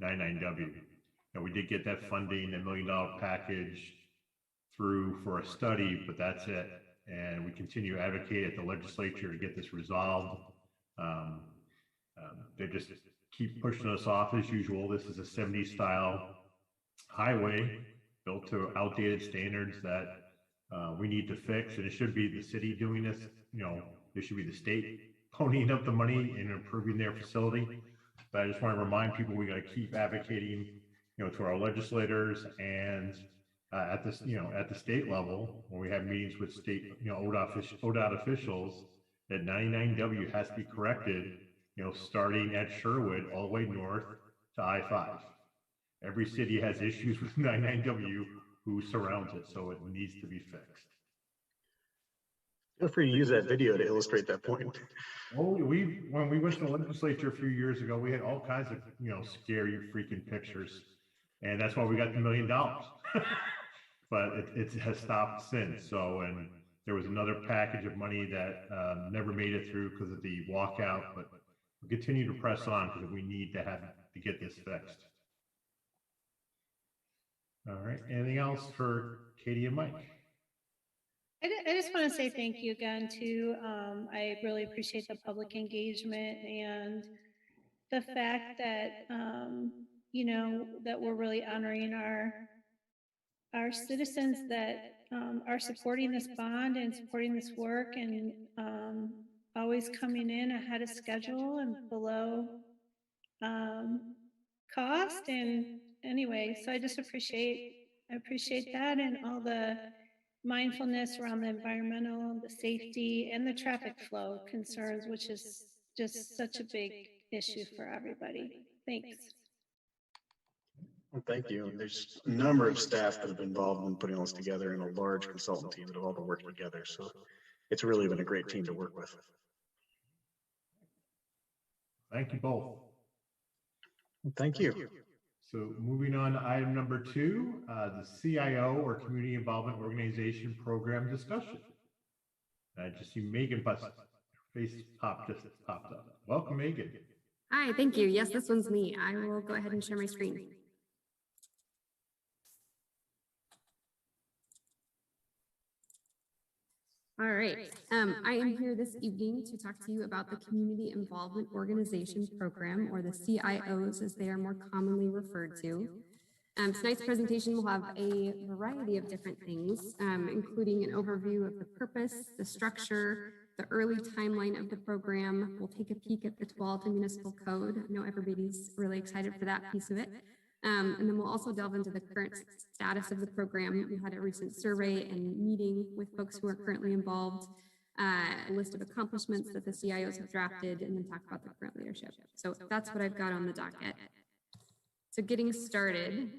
99W. We did get that funding, $1 million package through for a study, but that's it. And we continue to advocate at the legislature to get this resolved. They just keep pushing us off as usual. This is a 70s style highway built to outdated standards that we need to fix, and it should be the city doing this. It should be the state ponying up the money and improving their facility. But I just want to remind people we got to keep advocating, to our legislators and at the state level when we have meetings with state, ODOT officials, that 99W has to be corrected. Starting at Sherwood all the way north to I-5. Every city has issues with 99W who surrounds it, so it needs to be fixed. Feel free to use that video to illustrate that point. Well, when we went to the legislature a few years ago, we had all kinds of scary freaking pictures, and that's why we got the $1 million. But it has stopped since. So, and there was another package of money that never made it through because of the walkout, but we'll continue to press on because we need to get this fixed. All right. Anything else for Katie and Mike? I just want to say thank you again to, I really appreciate the public engagement and the fact that, that we're really honoring our citizens that are supporting this bond and supporting this work and always coming in ahead of schedule and below cost. And anyway, so I just appreciate that and all the mindfulness around the environmental, the safety, and the traffic flow concerns, which is just such a big issue for everybody. Thanks. Well, thank you. And there's a number of staff that have been involved in putting all this together and a large consultant team that have all been working together. So it's really been a great team to work with. Thank you both. Thank you. So moving on to item number 2, the CIO or Community Involvement Organization Program discussion. I just see Megan face just popped up. Welcome, Megan. Hi, thank you. Yes, this one's me. I will go ahead and share my screen. All right. I am here this evening to talk to you about the Community Involvement Organization Program, or the CIOs as they are more commonly referred to. Tonight's presentation will have a variety of different things, including an overview of the purpose, the structure, the early timeline of the program. We'll take a peek at the Tualatin Municipal Code. I know everybody's really excited for that piece of it. And then we'll also delve into the current status of the program. We had a recent survey and meeting with folks who are currently involved, a list of accomplishments that the CIOs have drafted, and then talk about the current leadership. So that's what I've got on the docket. So getting started,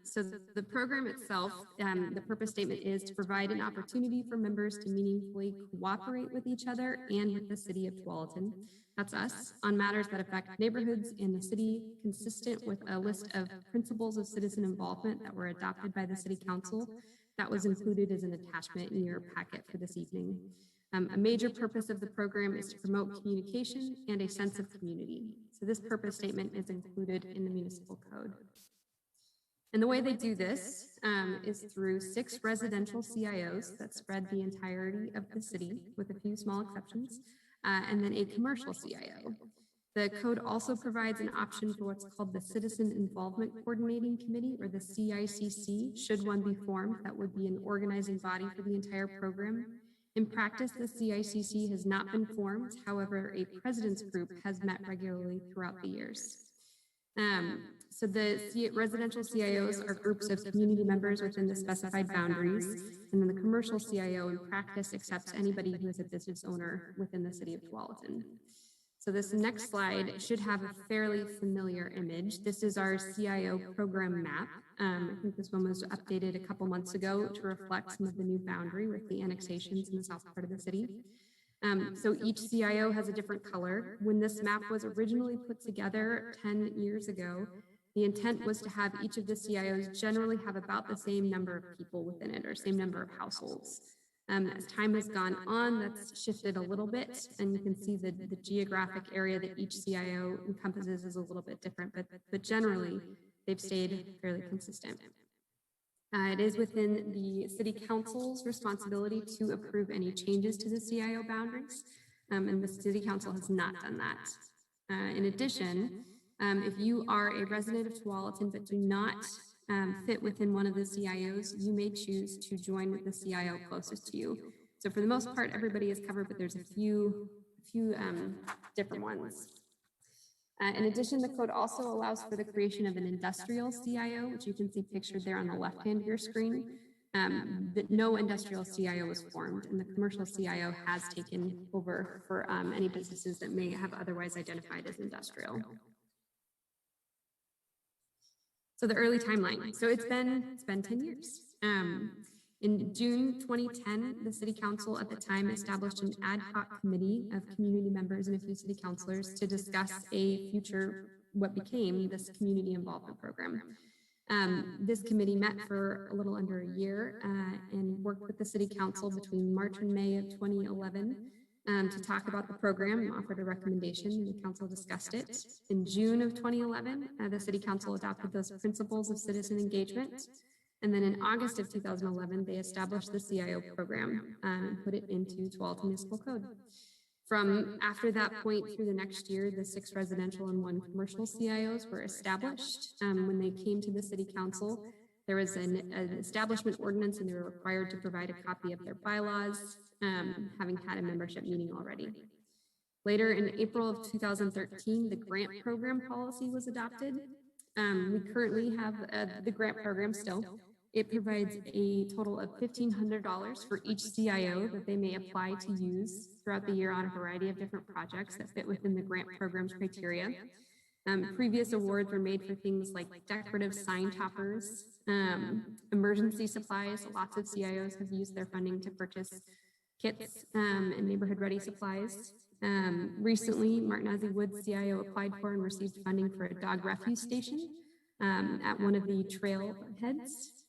so the program itself, the purpose statement is to provide an opportunity for members to meaningfully cooperate with each other and with the city of Tualatin, that's us, on matters that affect neighborhoods in the city, consistent with a list of principles of citizen involvement that were adopted by the city council. That was included as an attachment in your packet for this evening. A major purpose of the program is to promote communication and a sense of community. So this purpose statement is included in the municipal code. And the way they do this is through 6 residential CIOs that spread the entirety of the city with a few small exceptions, and then a commercial CIO. The code also provides an option for what's called the Citizen Involvement Coordinating Committee, or the CICC, should one be formed. That would be an organizing body for the entire program. In practice, the CICC has not been formed. However, a president's group has met regularly throughout the years. So the residential CIOs are groups of community members within the specified boundaries, and then the commercial CIO in practice accepts anybody who is a business owner within the city of Tualatin. So this next slide should have a fairly familiar image. This is our Cio Program Map. I think this one was updated a couple months ago to reflect some of the new boundary with the annexations in the south part of the city. So each CIO has a different color. When this map was originally put together 10 years ago, the intent was to have each of the CIOs generally have about the same number of people within it, or same number of households. As time has gone on, that's shifted a little bit, and you can see the geographic area that each CIO encompasses is a little bit different, but generally they've stayed fairly consistent. It is within the city council's responsibility to approve any changes to the CIO boundaries, and the city council has not done that. In addition, if you are a resident of Tualatin but do not fit within one of the CIOs, you may choose to join with the CIO closest to you. So for the most part, everybody is covered, but there's a few different ones. In addition, the code also allows for the creation of an industrial CIO, which you can see pictured there on the left hand of your screen. That no industrial CIO was formed, and the commercial CIO has taken over for any businesses that may have otherwise identified as industrial. So the early timeline. So it's been 10 years. In June 2010, the city council at the time established an ad hoc committee of community members and a few city councilors to discuss a future, what became this community involvement program. This committee met for a little under a year and worked with the city council between March and May of 2011 to talk about the program and offered a recommendation, and the council discussed it. In June of 2011, the city council adopted those principles of citizen engagement. And then in August of 2011, they established the CIO program and put it into Tualatin Municipal Code. From after that point through the next year, the 6 residential and 1 commercial CIOs were established. When they came to the city council, there was an establishment ordinance, and they were required to provide a copy of their bylaws, having had a membership meeting already. Later in April of 2013, the grant program policy was adopted. We currently have the grant program still. It provides a total of $1,500 for each CIO that they may apply to use throughout the year on a variety of different projects that fit within the grant program's criteria. Previous awards were made for things like decorative sign toppers, emergency supplies. Lots of CIOs have used their funding to purchase kits and neighborhood ready supplies. Recently, Martinez Woods CIO applied for and received funding for a dog refuse station at one of the trail heads.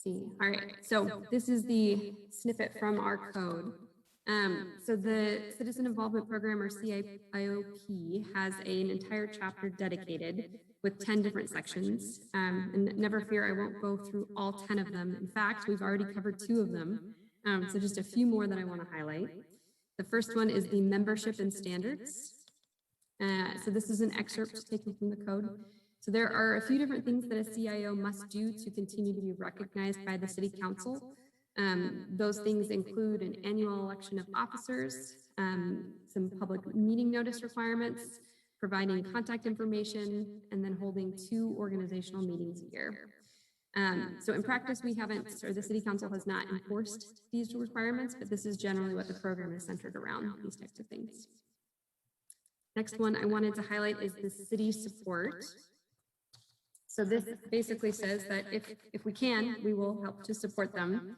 All right, so this is the snippet from our code. So the Citizen Involvement Program, or CIOP, has an entire chapter dedicated with 10 different sections. And never fear, I won't go through all 10 of them. In fact, we've already covered 2 of them. So just a few more that I want to highlight. The first one is the membership and standards. So this is an excerpt taken from the code. So there are a few different things that a CIO must do to continue to be recognized by the city council. Those things include an annual election of officers, some public meeting notice requirements, providing contact information, and then holding 2 organizational meetings a year. So in practice, we haven't, or the city council has not enforced these requirements, but this is generally what the program is centered around, these types of things. Next one I wanted to highlight is the city support. So this basically says that if we can, we will help to support them.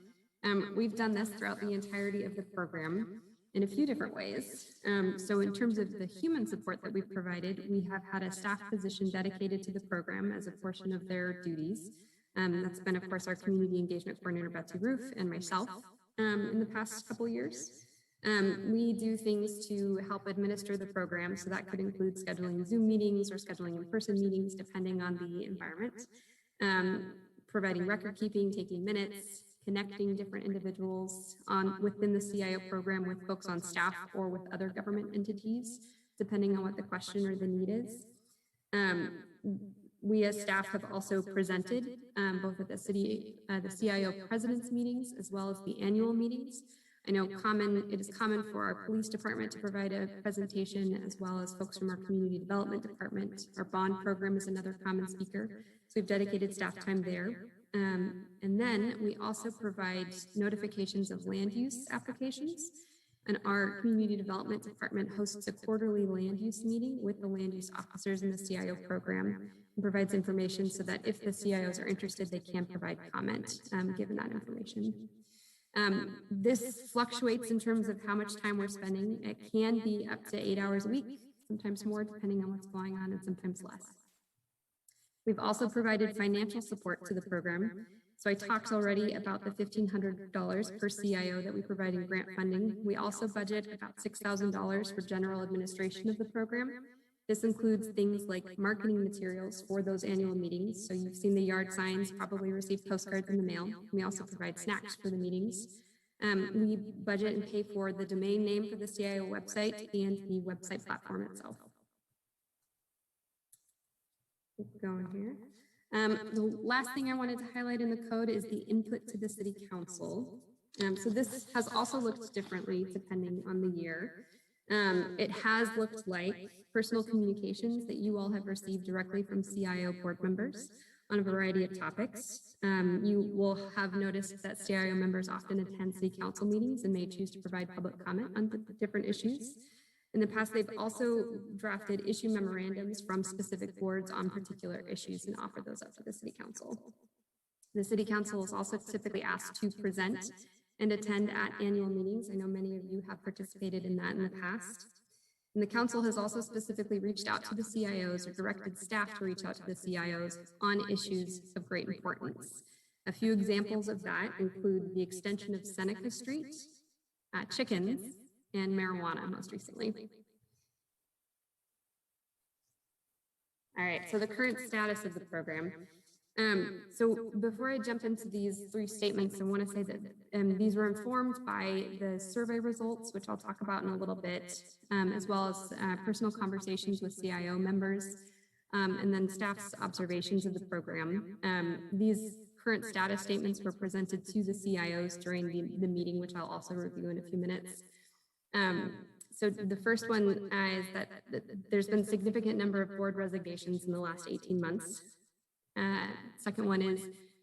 We've done this throughout the entirety of the program in a few different ways. So in terms of the human support that we've provided, we have had a staff position dedicated to the program as a portion of their duties. That's been, of course, our community engagement coordinator, Betsy Roof, and myself in the past couple years. We do things to help administer the program, so that could include scheduling Zoom meetings or scheduling in-person meetings, depending on the environment, providing record keeping, taking minutes, connecting different individuals within the CIO program with folks on staff or with other government entities, depending on what the question or the need is. We as staff have also presented both at the CIO president's meetings as well as the annual meetings. I know it is common for our police department to provide a presentation, as well as folks from our community development department. Our bond program is another common speaker, so we've dedicated staff time there. And then we also provide notifications of land use applications, and our community development department hosts a quarterly land use meeting with the land use officers in the CIO program and provides information so that if the CIOs are interested, they can provide comment given that information. This fluctuates in terms of how much time we're spending. It can be up to 8 hours a week, sometimes more depending on what's going on, and sometimes less. We've also provided financial support to the program. So I talked already about the $1,500 per CIO that we provide in grant funding. We also budget about $6,000 for general administration of the program. This includes things like marketing materials for those annual meetings. So you've seen the yard signs, probably received postcards in the mail. We also provide snacks for the meetings. We budget and pay for the domain name for the CIO website and the website platform itself. Keep going here. The last thing I wanted to highlight in the code is the input to the city council. So this has also looked differently depending on the year. It has looked like personal communications that you all have received directly from CIO board members on a variety of topics. You will have noticed that CIO members often attend city council meetings and may choose to provide public comment on different issues. In the past, they've also drafted issue memorandums from specific boards on particular issues and offer those up to the city council. The city council is also typically asked to present and attend at annual meetings. I know many of you have participated in that in the past. And the council has also specifically reached out to the CIOs or directed staff to reach out to the CIOs on issues of great importance. A few examples of that include the extension of Seneca Street, chickens, and marijuana most recently. All right, so the current status of the program. So before I jump into these three statements, I want to say that these were informed by the survey results, which I'll talk about in a little bit, as well as personal conversations with CIO members, and then staff's observations of the program. These current status statements were presented to the CIOs during the meeting, which I'll also review in a few minutes. So the first one is that there's been a significant number of board resignations in the last 18 months. Second one is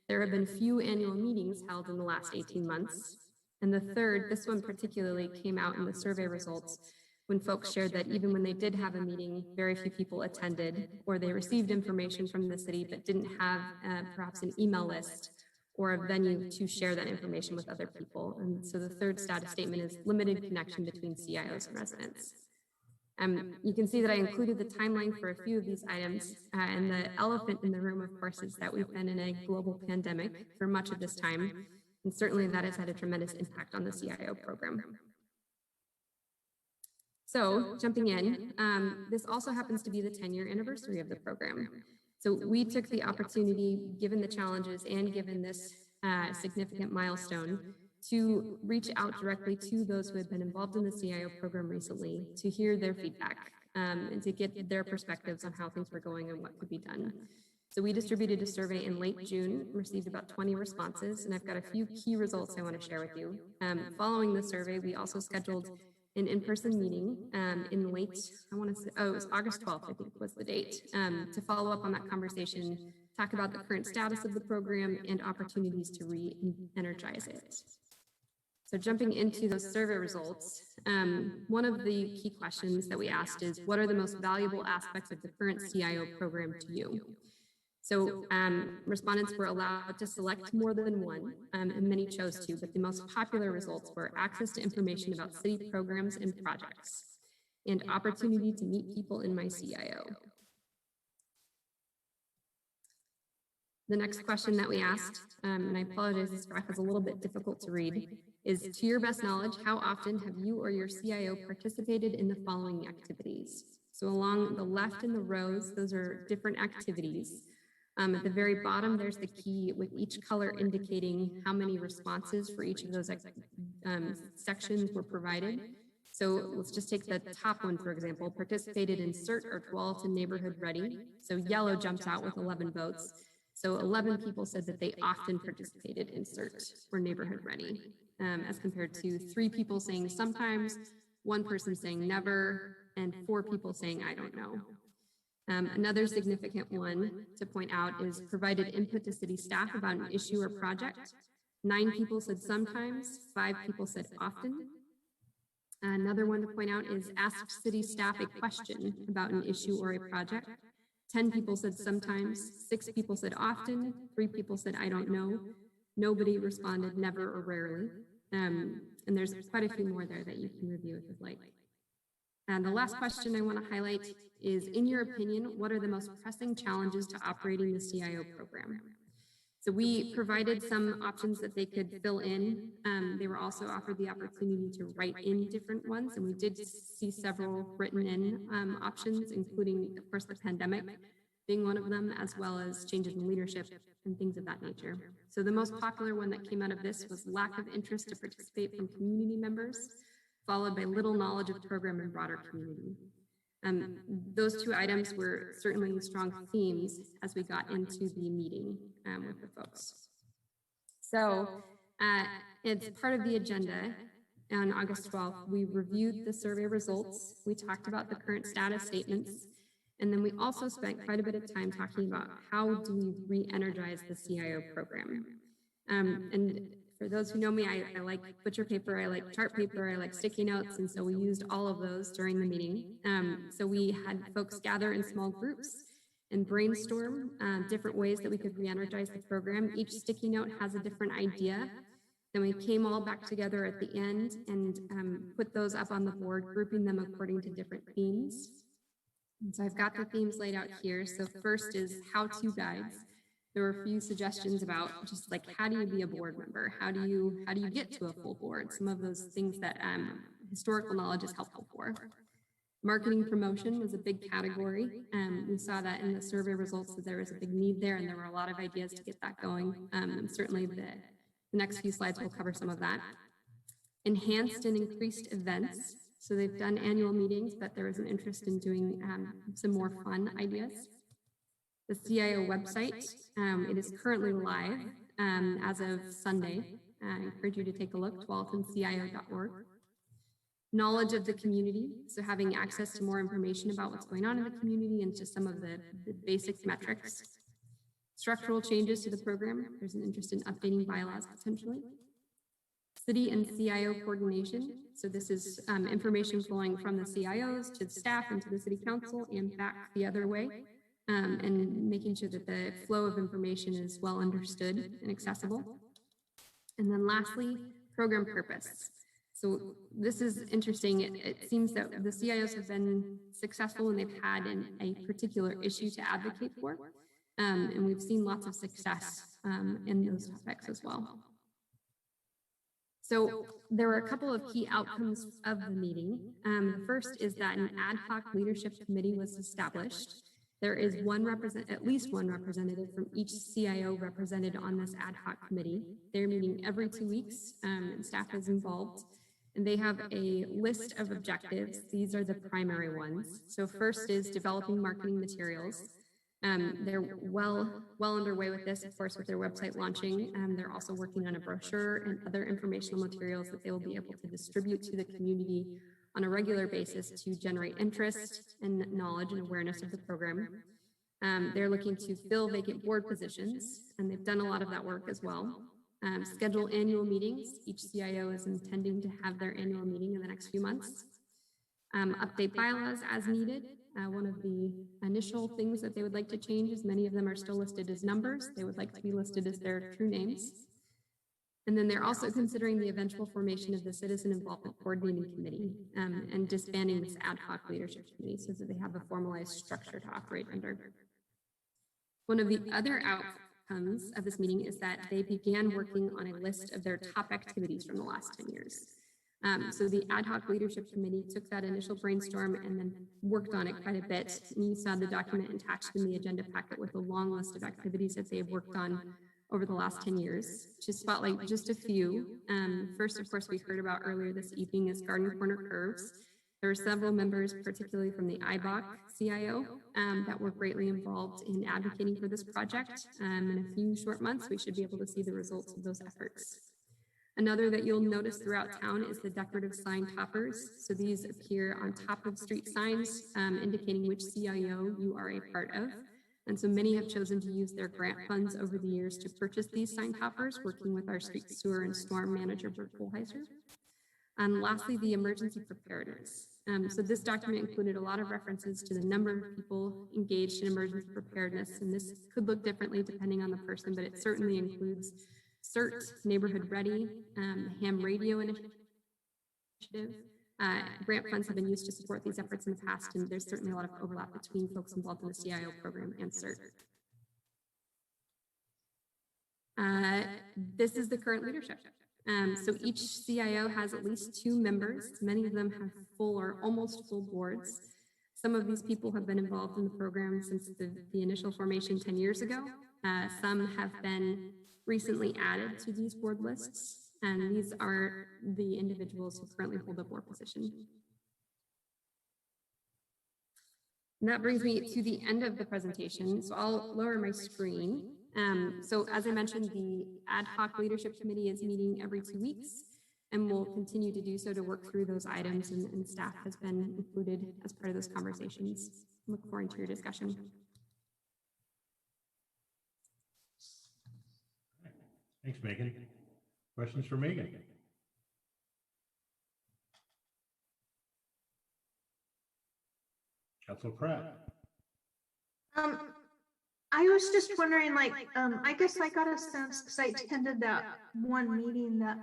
there have been few annual meetings held in the last 18 months. And the third, this one particularly came out in the survey results when folks shared that even when they did have a meeting, very few people attended, or they received information from the city but didn't have perhaps an email list or a venue to share that information with other people. And so the third status statement is limited connection between CIOs and residents. You can see that I included the timeline for a few of these items, and the elephant in the room, of course, is that we've been in a global pandemic for much of this time, and certainly that has had a tremendous impact on the CIO program. So jumping in, this also happens to be the 10-year anniversary of the program. So we took the opportunity, given the challenges and given this significant milestone, to reach out directly to those who had been involved in the CIO program recently to hear their feedback and to get their perspectives on how things were going and what could be done. So we distributed a survey in late June, received about 20 responses, and I've got a few key results I want to share with you. Following the survey, we also scheduled an in-person meeting in late, I want to say, it was August 12th, I think was the date, to follow up on that conversation, talk about the current status of the program and opportunities to re-energize it. So jumping into those survey results, one of the key questions that we asked is, what are the most valuable aspects of the current CIO program to you? So respondents were allowed to select more than one, and many chose to, but the most popular results were access to information about city programs and projects, and opportunity to meet people in my CIO. The next question that we asked, and I apologize, this graph is a little bit difficult to read, is, to your best knowledge, how often have you or your CIO participated in the following activities? So along the left in the rows, those are different activities. At the very bottom, there's the key with each color indicating how many responses for each of those sections were provided. So let's just take the top one, for example, participated in CERT or Tualatin neighborhood ready. So yellow jumps out with 11 votes. So 11 people said that they often participated in CERT or neighborhood ready, as compared to 3 people saying sometimes, 1 person saying never, and 4 people saying I don't know. Another significant one to point out is provided input to city staff about an issue or project. 9 people said sometimes, 5 people said often. Another one to point out is asked city staff a question about an issue or a project. 10 people said sometimes, 6 people said often, 3 people said I don't know. Nobody responded never or rarely. And there's quite a few more there that you can review if you'd like. And the last question I want to highlight is, in your opinion, what are the most pressing challenges to operating the CIO program? So we provided some options that they could fill in. They were also offered the opportunity to write in different ones, and we did see several written in options, including, of course, the pandemic being one of them, as well as changes in leadership and things of that nature. So the most popular one that came out of this was lack of interest to participate from community members, followed by little knowledge of the program and broader community. Those 2 items were certainly strong themes as we got into the meeting with the folks. So it's part of the agenda. On August 12th, we reviewed the survey results. We talked about the current status statements. And then we also spent quite a bit of time talking about how do we re-energize the CIO program. And for those who know me, I like butcher paper, I like chart paper, I like sticky notes, and so we used all of those during the meeting. So we had folks gather in small groups and brainstorm different ways that we could re-energize the program. Each sticky note has a different idea. Then we came all back together at the end and put those up on the board, grouping them according to different themes. And so I've got the themes laid out here. So first is how-to guides. There were a few suggestions about just like, how do you be a board member? How do you get to a full board? Some of those things that historical knowledge is helpful for. Marketing promotion was a big category. We saw that in the survey results that there was a big need there, and there were a lot of ideas to get that going. And certainly the next few slides will cover some of that. Enhanced and increased events. So they've done annual meetings, but there was an interest in doing some more fun ideas. The CIO website, it is currently live as of Sunday. I encourage you to take a look, tualatincio.org. Knowledge of the community, so having access to more information about what's going on in the community and just some of the basic metrics. Structural changes to the program, there's an interest in updating bylaws potentially. City and CIO coordination, so this is information flowing from the CIOs to the staff and to the city council and back the other way. And making sure that the flow of information is well understood and accessible. And then lastly, program purpose. So this is interesting. It seems that the CIOs have been successful and they've had a particular issue to advocate for. And we've seen lots of success in those topics as well. So there were a couple of key outcomes of the meeting. The first is that an ad hoc leadership committee was established. There is at least one representative from each CIO represented on this ad hoc committee. They're meeting every 2 weeks, and staff is involved. And they have a list of objectives. These are the primary ones. So first is developing marketing materials. They're well underway with this, of course, with their website launching. They're also working on a brochure and other informational materials that they will be able to distribute to the community on a regular basis to generate interest and knowledge and awareness of the program. They're looking to fill vacant board positions, and they've done a lot of that work as well. Schedule annual meetings. Each CIO is intending to have their annual meeting in the next few months. Update bylaws as needed. One of the initial things that they would like to change is many of them are still listed as numbers. They would like to be listed as their true names. And then they're also considering the eventual formation of the Citizen Involvement Coordinating Committee and disbanding this ad hoc leadership committee so that they have a formalized structure to operate under. One of the other outcomes of this meeting is that they began working on a list of their top activities from the last 10 years. So the ad hoc leadership committee took that initial brainstorm and then worked on it quite a bit. And you saw the document attached in the agenda packet with a long list of activities that they've worked on over the last 10 years. To spotlight just a few. First, of course, we heard about earlier this evening is Garden Corner Curves. There were several members, particularly from the IBOC CIO, that were greatly involved in advocating for this project. In a few short months, we should be able to see the results of those efforts. Another that you'll notice throughout town is the decorative sign toppers. So these appear on top of street signs, indicating which CIO you are a part of. And so many have chosen to use their grant funds over the years to purchase these sign toppers, working with our street sewer and storm manager, Bert Kohlheiser. And lastly, the emergency preparedness. So this document included a lot of references to the number of people engaged in emergency preparedness. And this could look differently depending on the person, but it certainly includes CERT, Neighborhood Ready, ham radio initiative. Grant funds have been used to support these efforts in the past, and there's certainly a lot of overlap between folks involved in the Cio program and CERT. This is the current leadership. So each CIO has at least 2 members. Many of them have full or almost full boards. Some of these people have been involved in the program since the initial formation 10 years ago. Some have been recently added to these board lists, and these are the individuals who currently hold a board position. And that brings me to the end of the presentation, so I'll lower my screen. So as I mentioned, the ad hoc leadership committee is meeting every 2 weeks, and will continue to do so to work through those items, and staff has been included as part of those conversations. Look forward to your discussion. Thanks, Megan. Questions for Megan? Councilor Pratt. I was just wondering, like, I guess I got a sense because I attended that one meeting that,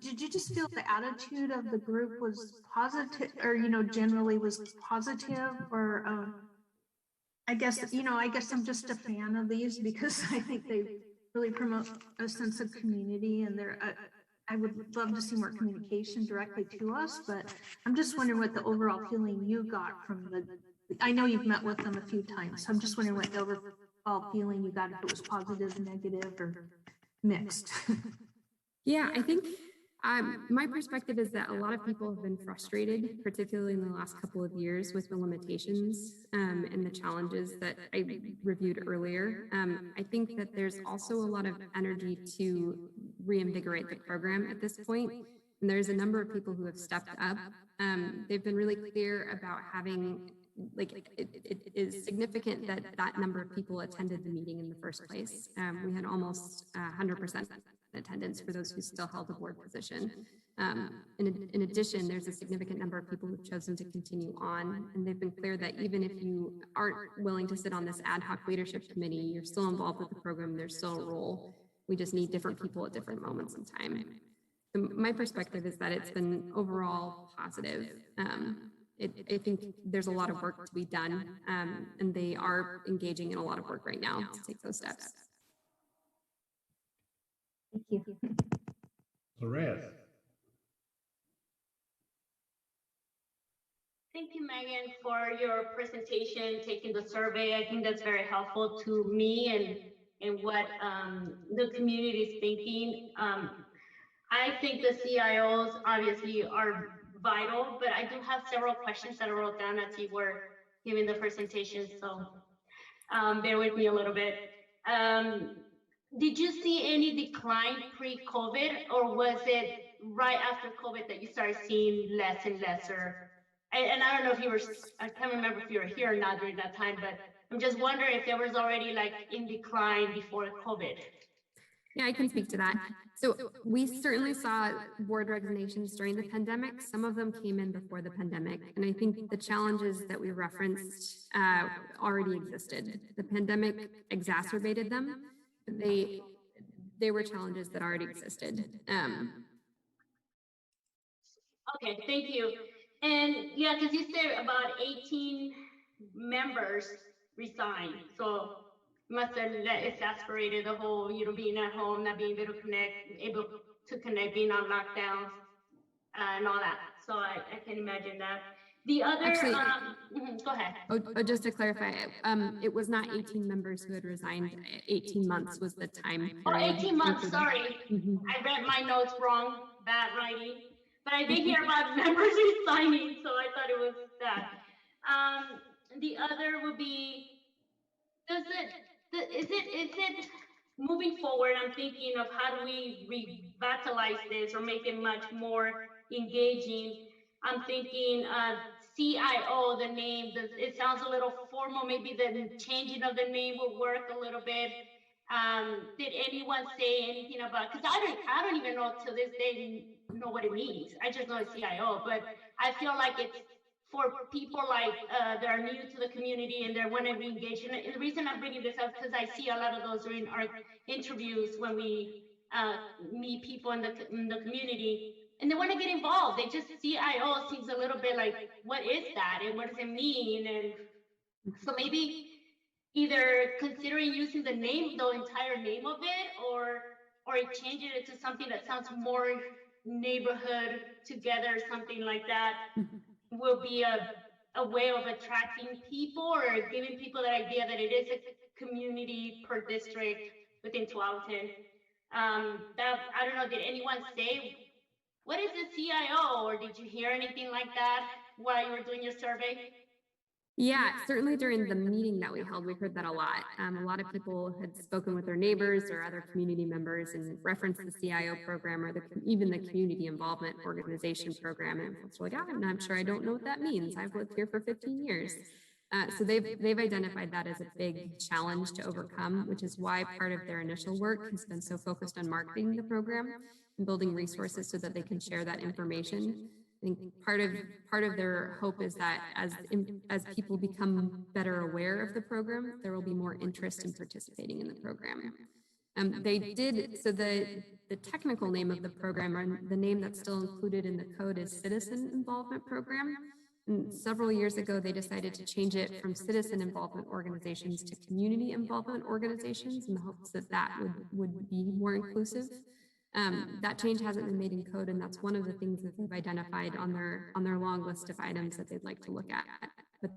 did you just feel the attitude of the group was positive, or, you know, generally was positive, or, I guess I'm just a fan of these because I think they really promote a sense of community, and I would love to see more communication directly to us, but I'm just wondering what the overall feeling you got from I know you've met with them a few times, so I'm just wondering what the overall feeling you got, if it was positive, negative, or mixed. Yeah, I think my perspective is that a lot of people have been frustrated, particularly in the last couple of years, with the limitations and the challenges that I reviewed earlier. I think that there's also a lot of energy to reinvigorate the program at this point. And there's a number of people who have stepped up. They've been really clear about having, like, it is significant that that number of people attended the meeting in the first place. We had almost 100% attendance for those who still held a board position. In addition, there's a significant number of people who've chosen to continue on, and they've been clear that even if you aren't willing to sit on this ad hoc leadership committee, you're still involved with the program, there's still a role. We just need different people at different moments in time. So my perspective is that it's been overall positive. I think there's a lot of work to be done, and they are engaging in a lot of work right now to take those steps. Thank you. Lorez. Thank you, Megan, for your presentation, taking the survey. I think that's very helpful to me and what the community is thinking. I think the CIOs obviously are vital, but I do have several questions that I wrote down as you were giving the presentation, so bear with me a little bit. Did you see any decline pre-COVID, or was it right after COVID that you started seeing less and lesser? And I don't know if you were, I can't remember if you were here or not during that time, but I'm just wondering if there was already like in decline before COVID. Yeah, I can speak to that. So we certainly saw board resignations during the pandemic. Some of them came in before the pandemic. And I think the challenges that we referenced already existed. The pandemic exacerbated them. They were challenges that already existed. Okay, thank you. And yeah, because you said about 18 members resigned. So must have exacerbated the whole, being at home, not being able to connect, being on lockdowns. and all that. So I can imagine that. The other, Actually, go ahead. Just to clarify, it was not 18 members who had resigned. 18 months was the time Oh, period. 18 months, sorry. Mhm. I read my notes wrong, bad writing. But I did hear about members resigning, so I thought it was that. The other would be, is it moving forward? I'm thinking of how do we revitalize this or make it much more engaging. I'm thinking CIO, the name, it sounds a little formal. Maybe the changing of the name will work a little bit. Did anyone say anything about? Because I don't even know till this day know what it means. I just know it's CIO, but I feel like it's for people like that are new to the community and they want to be engaged. And the reason I'm bringing this up because I see a lot of those during our interviews when we meet people in the community, and they want to get involved. They just CIO seems a little bit like, what is that and what does it mean? And so maybe either considering using the name, the entire name of it, or changing it to something that sounds more neighborhood together, something like that, will be a way of attracting people or giving people that idea that it is a community per district within Tualatin. That I don't know, did anyone say, what is a CIO, or did you hear anything like that while you were doing your survey? Yeah, certainly during the meeting that we held, we heard that a lot. A lot of people had spoken with their neighbors or other community members and referenced the CIO program or even the community involvement organization program. And folks were like, I'm not sure, I don't know what that means. I've lived here for 15 years. So they've identified that as a big challenge to overcome, which is why part of their initial work has been so focused on marketing the program and building resources so that they can share that information. I think part of their hope is that as people become better aware of the program, there will be more interest in participating in the program. The technical name of the program, or the name that's still included in the code, is Citizen Involvement Program. And several years ago, they decided to change it from citizen involvement organizations to community involvement organizations in the hopes that that would be more inclusive. That change hasn't been made in code, and that's one of the things that they've identified on their long list of items that they'd like to look at. But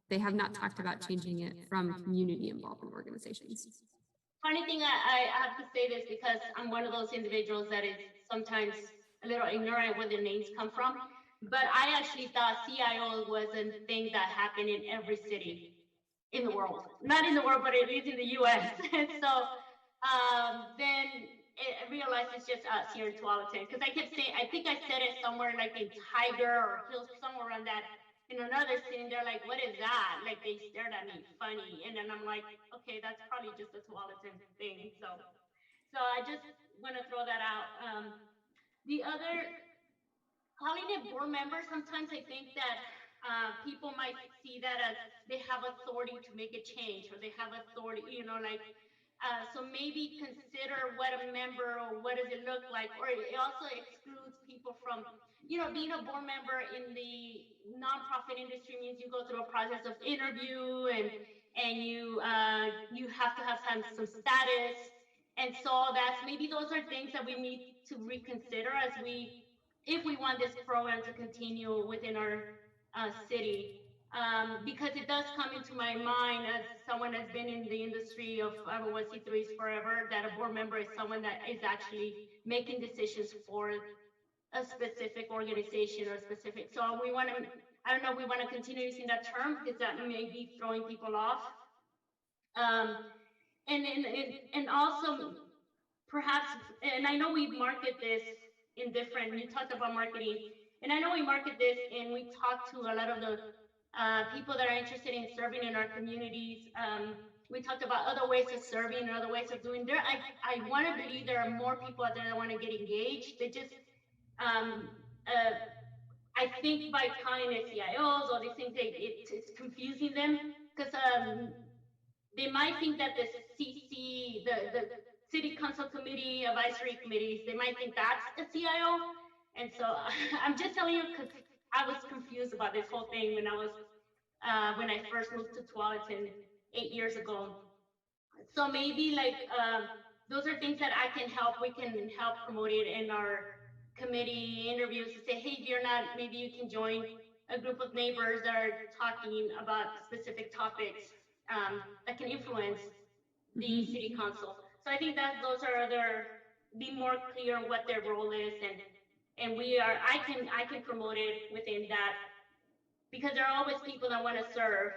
they have not talked about changing it from community involvement organizations. Funny thing, I have to say this because I'm one of those individuals that is sometimes a little ignorant where their names come from. But I actually thought CIO was a thing that happened in every city in the world. Not in the world, but at least in the US. And so then I realized it's just us here in Tualatin. Because I kept saying, I think I said it somewhere like in Tiger or Hills, somewhere around that. In another city, they're like, what is that? Like they stared at me funny. And then I'm like, okay, that's probably just a Tualatin thing. So I just want to throw that out. The other, calling it board members, sometimes I think that people might see that as they have authority to make a change, or they have authority, so maybe consider what a member, or what does it look like, or it also excludes people from, being a board member in the nonprofit industry means you go through a process of interview and you have to have some status. And so maybe those are things that we need to reconsider if we want this program to continue within our city. Because it does come into my mind as someone that's been in the industry of 501c3s forever, that a board member is someone that is actually making decisions for a specific organization or specific. So we want to, I don't know, we want to continue using that term because that may be throwing people off. And also perhaps, and I know we market this in different, you talked about marketing, and I know we market this and we talk to a lot of the people that are interested in serving in our communities. We talked about other ways of serving and other ways of doing there. I want to believe there are more people out there that want to get engaged. They just, I think by calling it CIOs, all these things, it's confusing them because they might think that the CC, the City Council Committee, Advisory Committees, they might think that's a CIO. And so I'm just telling you because I was confused about this whole thing when I first moved to Tualatin 8 years ago. So maybe those are things that we can help promote it in our committee interviews to say, hey, if you're not, maybe you can join a group of neighbors that are talking about specific topics that can influence the city council. So I think that those are be more clear what their role is, and I can promote it within that, because there are always people that want to serve.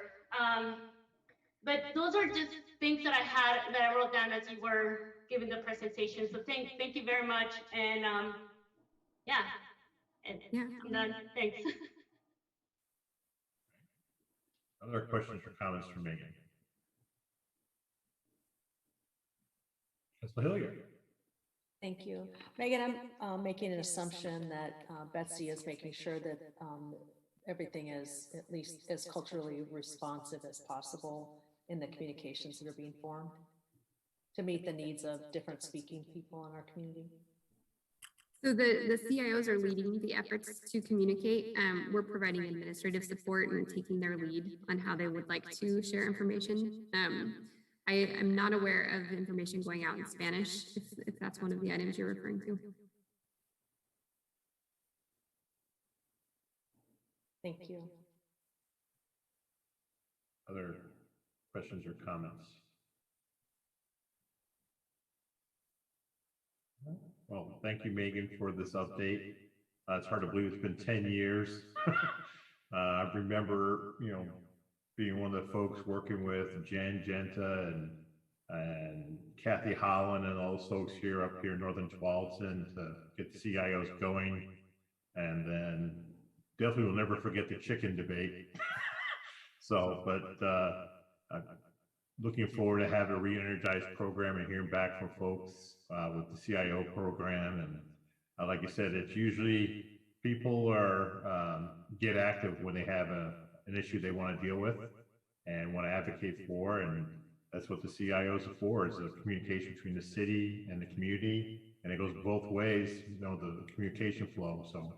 But those are just things that I wrote down as you were giving the presentation. So thank you very much. And yeah, and I'm done. Thanks. Other questions or comments from Megan? Councilor Hilliard. Thank you. Megan, I'm making an assumption that Betsy is making sure that everything is at least as culturally responsive as possible in the communications that are being formed to meet the needs of different speaking people in our community. So the CIOs are leading the efforts to communicate. We're providing administrative support and taking their lead on how they would like to share information. I am not aware of information going out in Spanish, if that's one of the items you're referring to. Thank you. Other questions or comments? Well, thank you, Megan, for this update. It's hard to believe it's been 10 years. I remember, being one of the folks working with Jen, Genta, and Kathy Holland and all those folks up here in Northern Tualatin to get the CIOs going. And then definitely will never forget the chicken debate. I'm looking forward to having a re-energized program and hearing back from folks with the CIO program. And like you said, it's usually people are get active when they have an issue they want to deal with and want to advocate for, and that's what the CIOs are for, is the communication between the city and the community, and it goes both ways, the communication flow. So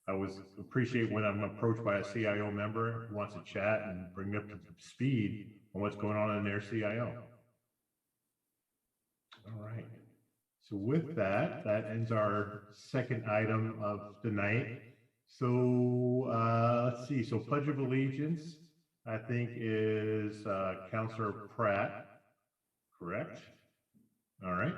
I always appreciate when I'm approached by a CIO member who wants to chat and bring me up to speed on what's going on in their CIO. All right. So with that ends our second item of the night. So let's see. So Pledge of Allegiance, I think, is Councilor Pratt, correct? All right.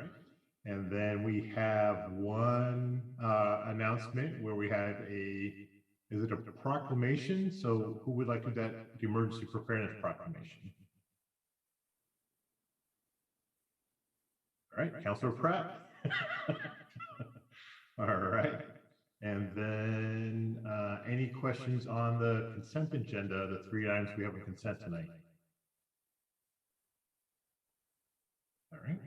And then we have one announcement where we had is it a proclamation? So who would like to do that, the Emergency Preparedness Proclamation? All right, Councilor Pratt. All right. And then any questions on the consent agenda, the 3 items we have on consent tonight? All right.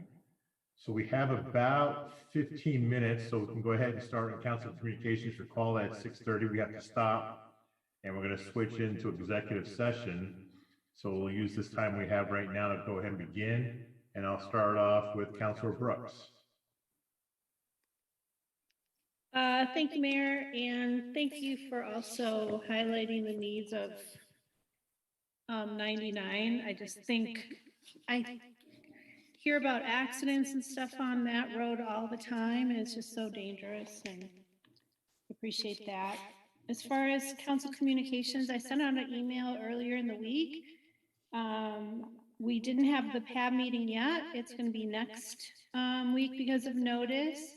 So we have about 15 minutes, so we can go ahead and start on council communications. Recall that at 6:30 we have to stop, and we're going to switch into executive session. So we'll use this time we have right now to go ahead and begin, and I'll start off with Councilor Brooks. Thank you, Mayor, and thank you for also highlighting the needs of 99. I just think I hear about accidents and stuff on that road all the time, and it's just so dangerous, and appreciate that. As far as council communications, I sent out an email earlier in the week. We didn't have the PAB meeting yet. It's going to be next week because of notice.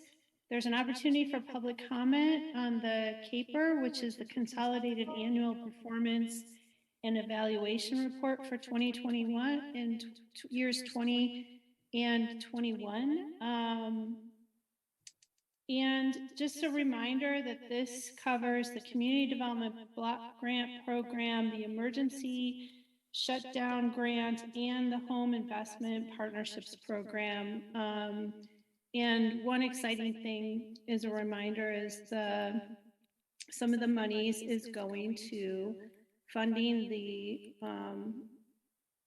There's an opportunity for public comment on the CAPER, which is the Consolidated Annual Performance and Evaluation Report for 2021 and years 20 and 21. And just a reminder that this covers the Community Development Block Grant Program, the Emergency Shutdown Grant, and the Home Investment Partnerships Program. And one exciting thing is a reminder is some of the monies is going to funding the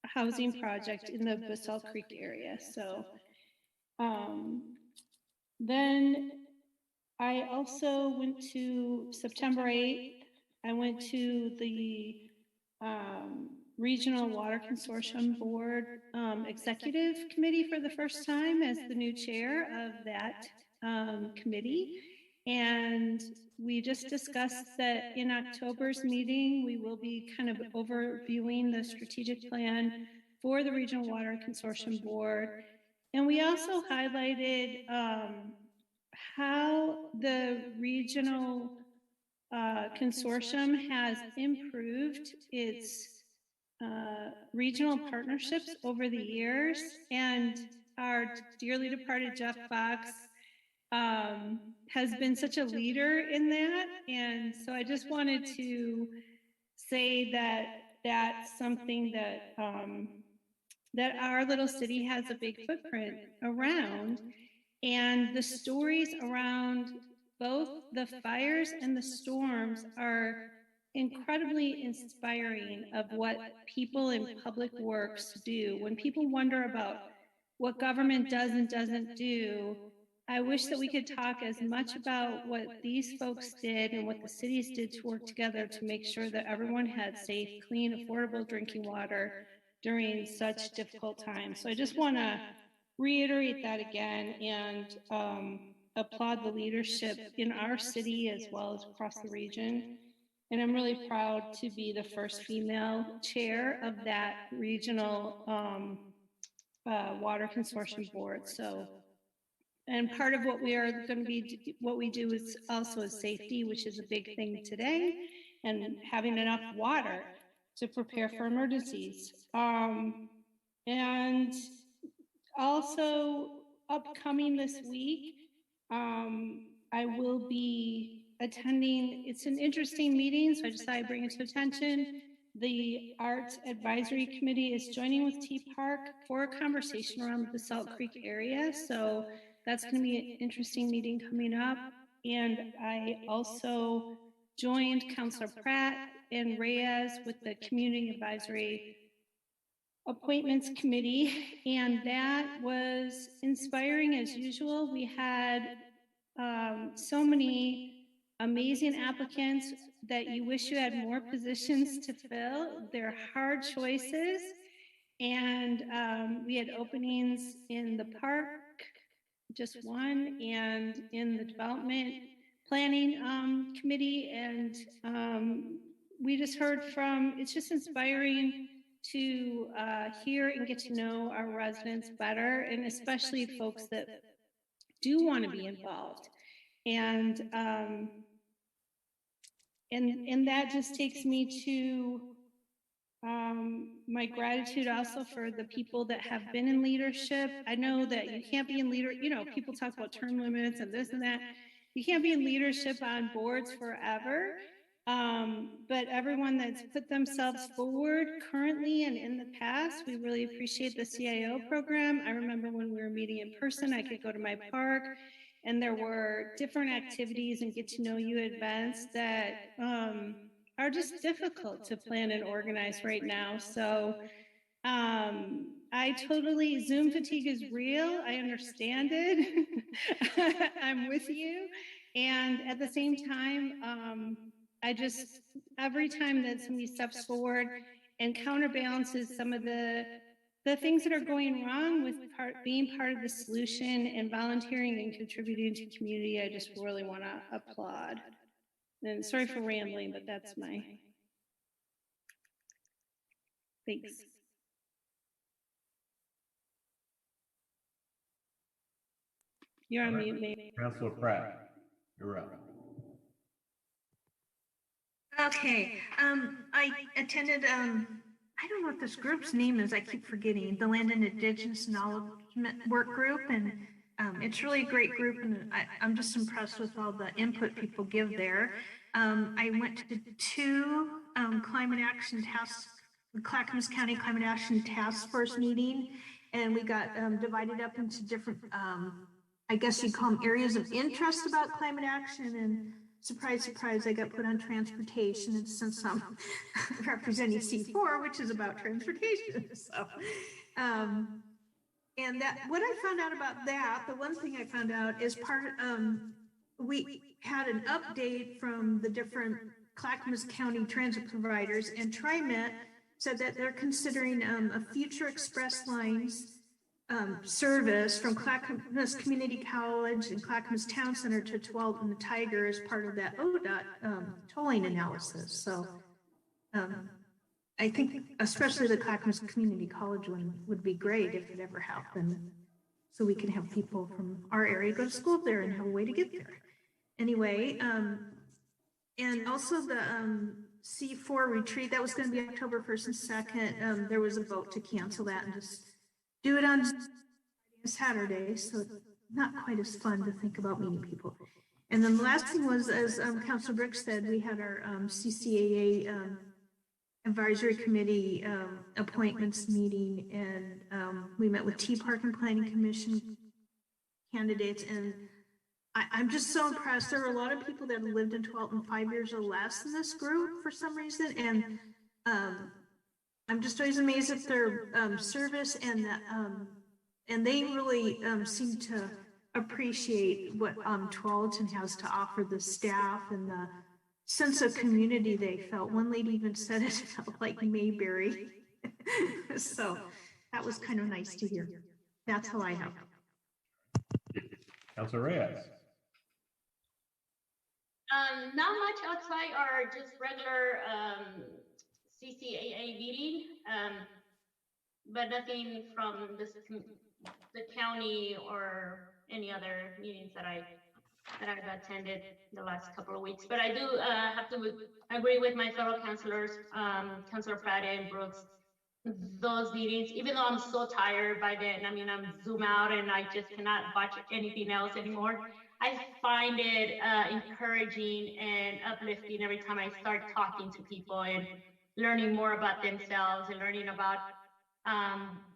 housing project in the Basalt Creek area. So then I also went to September 8th. I went to the Regional Water Consortium Board Executive Committee for the first time as the new chair of that committee. And we just discussed that in October's meeting, we will be kind of overviewing the strategic plan for the Regional Water Consortium Board. And we also highlighted how the regional consortium has improved its regional partnerships over the years, and our dearly departed Jeff Fox has been such a leader in that. And so I just wanted to say that that's something that that our little city has a big footprint around, and the stories around both the fires and the storms are incredibly inspiring of what people in public works do. When people wonder about what government does and doesn't do, I wish that we could talk as much about what these folks did and what the cities did to work together to make sure that everyone had safe, clean, affordable drinking water during such difficult times. So I just want to reiterate that again and applaud the leadership in our city as well as across the region. And I'm really proud to be the first female chair of that regional water consortium board. So, and part of what we are going to be, what we do is also is safety, which is a big thing today, and having enough water to prepare for emergencies. And also upcoming this week, I will be attending, it's an interesting meeting, so I decided to bring it to attention. The Arts Advisory Committee is joining with T-Park for a conversation around the Salt Creek area. So that's going to be an interesting meeting coming up. And I also joined Councilor Pratt and Reyes with the Community Advisory Appointments Committee, and that was inspiring as usual. We had so many amazing applicants that you wish you had more positions to fill. They're hard choices, and we had openings in the park, just one, and in the development planning committee, and we just heard from, it's just inspiring to hear and get to know our residents better, and especially folks that do want to be involved. And that just takes me to my gratitude also for the people that have been in leadership. I know that you can't be in people talk about term limits and this and that. You can't be in leadership on boards forever. But everyone that's put themselves forward currently and in the past, we really appreciate the Cio program. I remember when we were meeting in person, I could go to my park and there were different activities and get to know you events that are just difficult to plan and organize right now. So I totally, Zoom fatigue is real. I understand it. I'm with you. And at the same time, I just, every time that somebody steps forward and counterbalances some of the things that are going wrong with being part of the solution and volunteering and contributing to community, I just really want to applaud. And sorry for rambling, but that's my, thanks. You're on mute, maybe. Councilor Pratt, you're up. Okay, I attended, I don't know what this group's name is, I keep forgetting, the Land and Indigenous Knowledge Work Group, and it's really a great group, and I'm just impressed with all the input people give there. I went to two Climate Action Clackamas County Climate Action Task Force meeting, and we got divided up into different, I guess you'd call them areas of interest about climate action, and surprise, surprise, I got put on transportation, and since I'm representing C4, which is about transportation. So, and that, what I found out about that, the one thing I found out is we had an update from the different Clackamas County transit providers, and TriMet said that they're considering a future express lines service from Clackamas Community College and Clackamas Town Center to Tualatin and the Tiger as part of that ODOT tolling analysis. So I think especially the Clackamas Community College one would be great if it ever happened. So we can have people from our area go to school there and have a way to get there. Anyway, and also the C4 retreat, that was going to be October 1st and 2nd. There was a vote to cancel that and just do it on Saturday. So not quite as fun to think about meeting people. And then the last thing was, as Councilor Brooks said, we had our CCAA advisory committee appointments meeting, and we met with Tea Park and Planning Commission candidates, and I'm just so impressed. There were a lot of people that have lived in Tualatin 5 years or less in this group for some reason, and I'm just always amazed at their service, and they really seem to appreciate what Tualatin has to offer the staff and the sense of community they felt. One lady even said it felt like Mayberry. So that was kind of nice to hear. That's all I have. Councilor Reyes. Not much outside our just regular CCAA meeting, but nothing from the county or any other meetings that I've attended the last couple of weeks. But I do have to agree with my fellow councilors, Councilor Friday and Brooks. Those meetings, even though I'm so tired by then, I mean, I'm zoom out and I just cannot watch anything else anymore. I find it encouraging and uplifting every time I start talking to people and learning more about themselves and learning about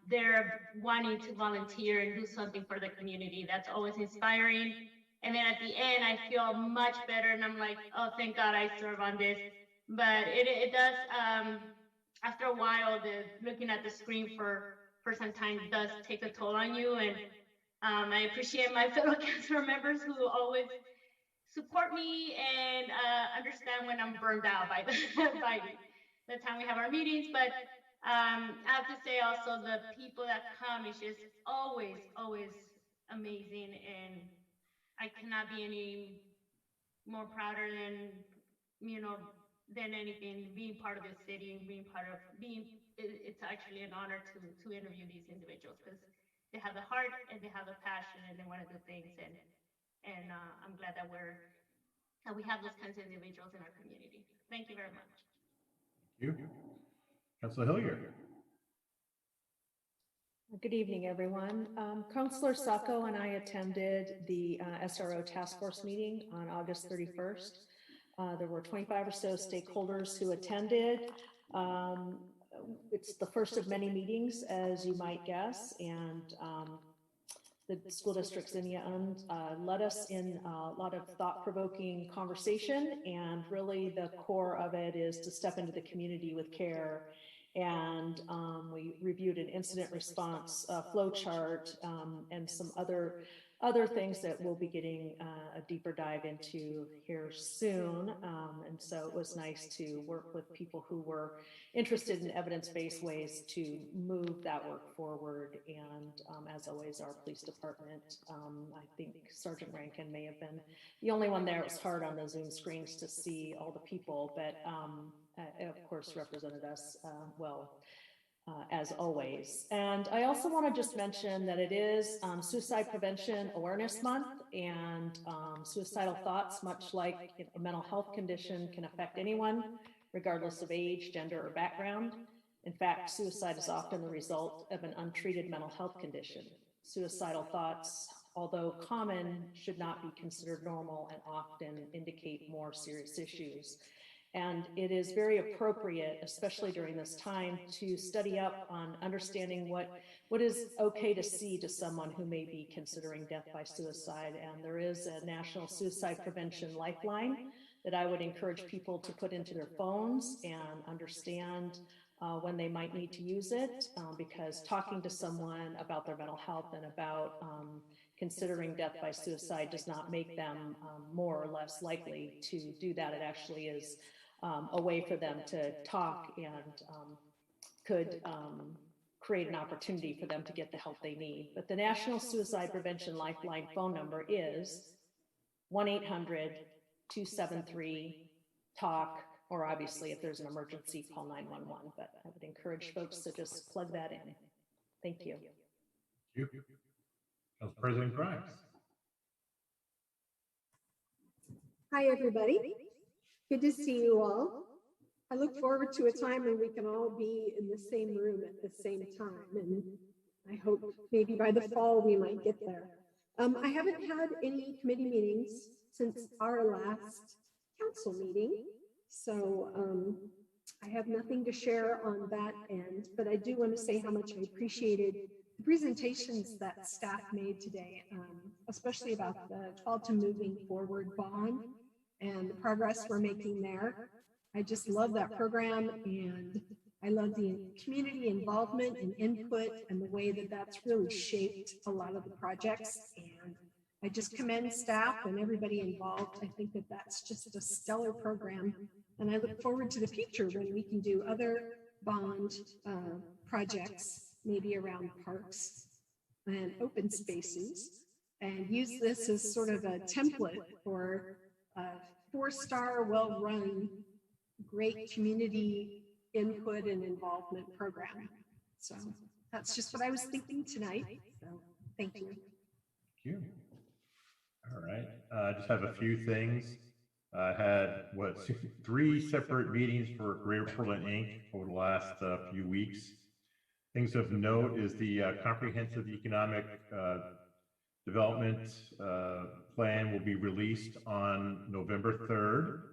their wanting to volunteer and do something for the community. That's always inspiring. And then at the end, I feel much better, and I'm like, oh, thank God I serve on this. But it does, after a while, looking at the screen for some time does take a toll on you. And I appreciate my fellow council members who always support me and understand when I'm burned out by the time we have our meetings. But I have to say also the people that come is just always amazing, and I cannot be any more prouder than, than anything, being part of this city and it's actually an honor to interview these individuals because they have the heart and they have the passion and they want to do things, and I'm glad that we have those kinds of individuals in our community. Thank you very much. Thank you. Councilor Hilliard. Good evening, everyone. Councilor Cio and I attended the SRO task force meeting on August 31st. There were 25 or so stakeholders who attended. It's the first of many meetings, as you might guess, and the school district's in led us in a lot of thought-provoking conversation, and really the core of it is to step into the community with care. And we reviewed an incident response flow chart and some other things that we'll be getting a deeper dive into here soon. And so it was nice to work with people who were interested in evidence-based ways to move that work forward. And as always, our police department, I think Sergeant Rankin may have been the only one there. It was hard on the Zoom screens to see all the people, but of course represented us well, as always. And I also want to just mention that it is Suicide Prevention Awareness Month, and suicidal thoughts, much like a mental health condition, can affect anyone, regardless of age, gender, or background. In fact, suicide is often the result of an untreated mental health condition. Suicidal thoughts, although common, should not be considered normal and often indicate more serious issues. And it is very appropriate, especially during this time, to study up on understanding what is okay to see to someone who may be considering death by suicide. And there is a National Suicide Prevention Lifeline that I would encourage people to put into their phones and understand when they might need to use it, because talking to someone about their mental health and about considering death by suicide does not make them more or less likely to do that. It actually is a way for them to talk and could create an opportunity for them to get the help they need. But the National Suicide Prevention Lifeline phone number is 1-800-273-TALK, or obviously if there's an emergency, call 911. But I would encourage folks to just plug that in. Thank you. Thank you. Council President Grimes. Hi, everybody. Good to see you all. I look forward to a time when we can all be in the same room at the same time, and I hope maybe by the fall we might get there. I haven't had any committee meetings since our last council meeting, so I have nothing to share on that end, but I do want to say how much I appreciated the presentations that staff made today, especially about the Alta Moving Forward bond and the progress we're making there. I just love that program, and I love the community involvement and input and the way that that's really shaped a lot of the projects. And I just commend staff and everybody involved. I think that that's just a stellar program. And I look forward to the future when we can do other bond projects, maybe around parks and open spaces, and use this as sort of a template for a 4-star, well-run, great community input and involvement program. So that's just what I was thinking tonight. So thank you. Thank you. All right. I just have a few things. I had 3 separate meetings for Greater Portland Inc. over the last few weeks. Things of note is the comprehensive economic development plan will be released on November 3rd.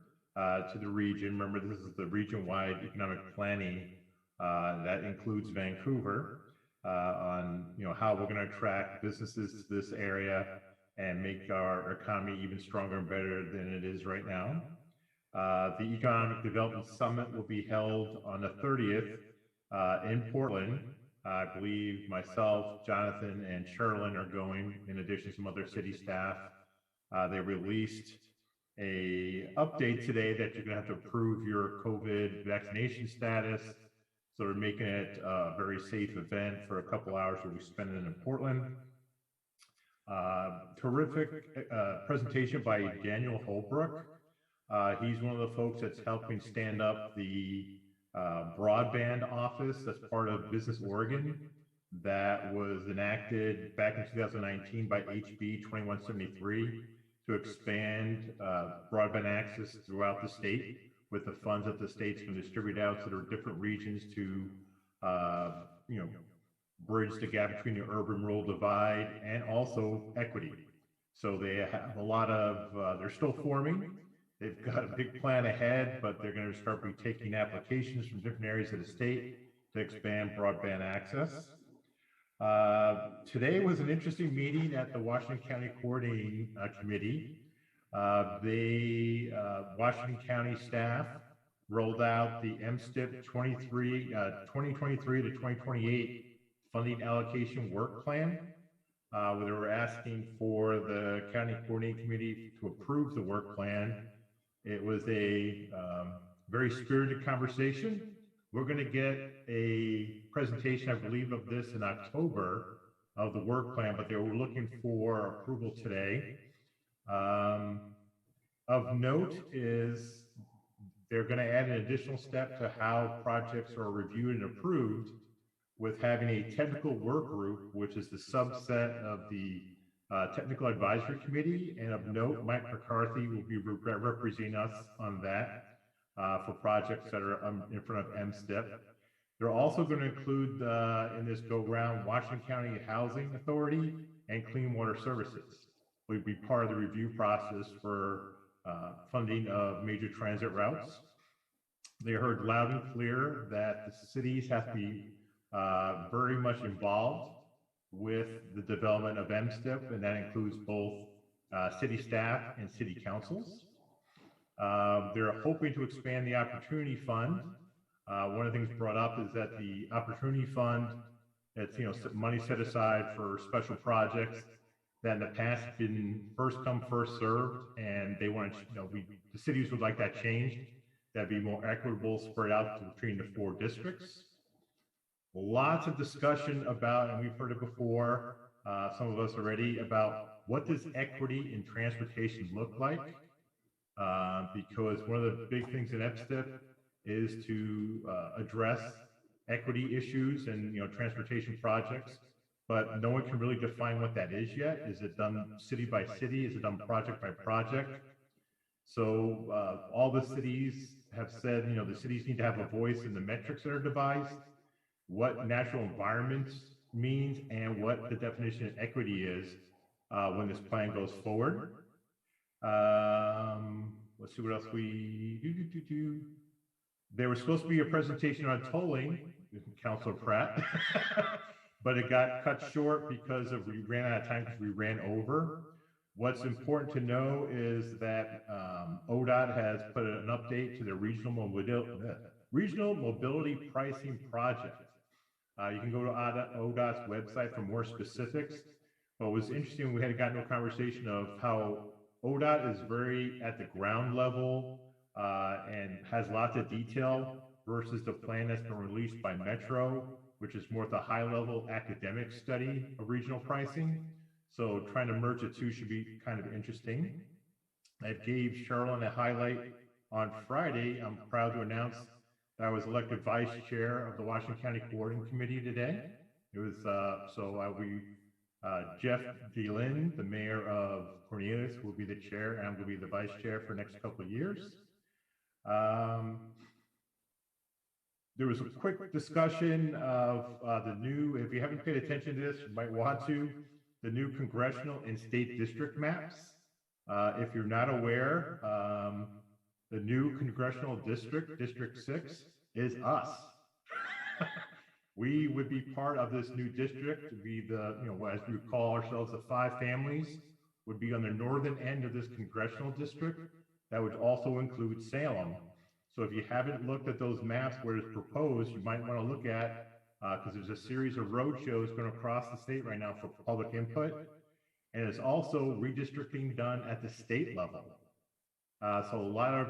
To the region. Remember, this is the region-wide economic planning that includes Vancouver on how we're going to attract businesses to this area and make our economy even stronger and better than it is right now. The Economic Development Summit will be held on the 30th in Portland. I believe myself, Jonathan, and Sherilyn are going, in addition to some other city staff. They released a update today that you're going to have to approve your COVID vaccination status. So we're making it a very safe event for a couple hours we'll be spending in Portland. Terrific presentation by Daniel Holbrook. He's one of the folks that's helping stand up the broadband office that's part of Business Oregon that was enacted back in 2019 by HB 2173 to expand broadband access throughout the state with the funds that the state's going to distribute out to their different regions to bridge the gap between the urban-rural divide and also equity. So they have a lot of, they're still forming. They've got a big plan ahead, but they're going to start taking applications from different areas of the state to expand broadband access. Today was an interesting meeting at the Washington County Coordinating Committee. Washington County staff rolled out the MSTIP 2023 to 2028 funding allocation work plan, where they were asking for the County Coordinating Committee to approve the work plan. It was a very spirited conversation. We're going to get a presentation, I believe, of this in October of the work plan, but they were looking for approval today. Of note is they're going to add an additional step to how projects are reviewed and approved with having a technical work group, which is the subset of the Technical Advisory Committee. And of note, Mike McCarthy will be representing us on that for projects that are in front of MSTIP. They're also going to include in this go-round Washington County Housing Authority and Clean Water Services. Will be part of the review process for funding of major transit routes. They heard loud and clear that the cities have to be very much involved with the development of MSTIP, and that includes both city staff and city councils. They're hoping to expand the Opportunity Fund. One of the things brought up is that the Opportunity Fund, it's money set aside for special projects that in the past been first come, first served, and they want to, the cities would like that changed. That'd be more equitable, spread out between the 4 districts. Lots of discussion about, and we've heard it before, some of us already, about what does equity in transportation look like? Because one of the big things in EPSTIP is to address equity issues and transportation projects, but no one can really define what that is yet. Is it done city by city? Is it done project by project? So all the cities have said, the cities need to have a voice in the metrics that are devised, what natural environments means, and what the definition of equity is when this plan goes forward. Let's see what else we do. There was supposed to be a presentation on tolling, Councilor Pratt, but it got cut short because we ran out of time because we ran over. What's important to know is that ODOT has put an update to the regional mobility pricing project. You can go to ODOT's website for more specifics. But what was interesting, we had gotten a conversation of how ODOT is very at the ground level and has lots of detail versus the plan that's been released by Metro, which is more at the high level academic study of regional pricing. So trying to merge the two should be kind of interesting. I gave Charlene a highlight on Friday. I'm proud to announce that I was elected vice chair of the Washington County Coordinating Committee today. It was Jeff DeLynn, the mayor of Cornelius, will be the chair, and I'm going to be the vice chair for the next couple of years. There was a quick discussion of the new, if you haven't paid attention to this, you might want to, the new congressional and state district maps. If you're not aware, the new congressional district, District 6, is us. We would be part of this new district. Be the, as we would call ourselves, the 5 families would be on the northern end of this congressional district. That would also include Salem. So if you haven't looked at those maps where it's proposed, you might want to look at, because there's a series of road shows going across the state right now for public input. And it's also redistricting done at the state level. So a lot of,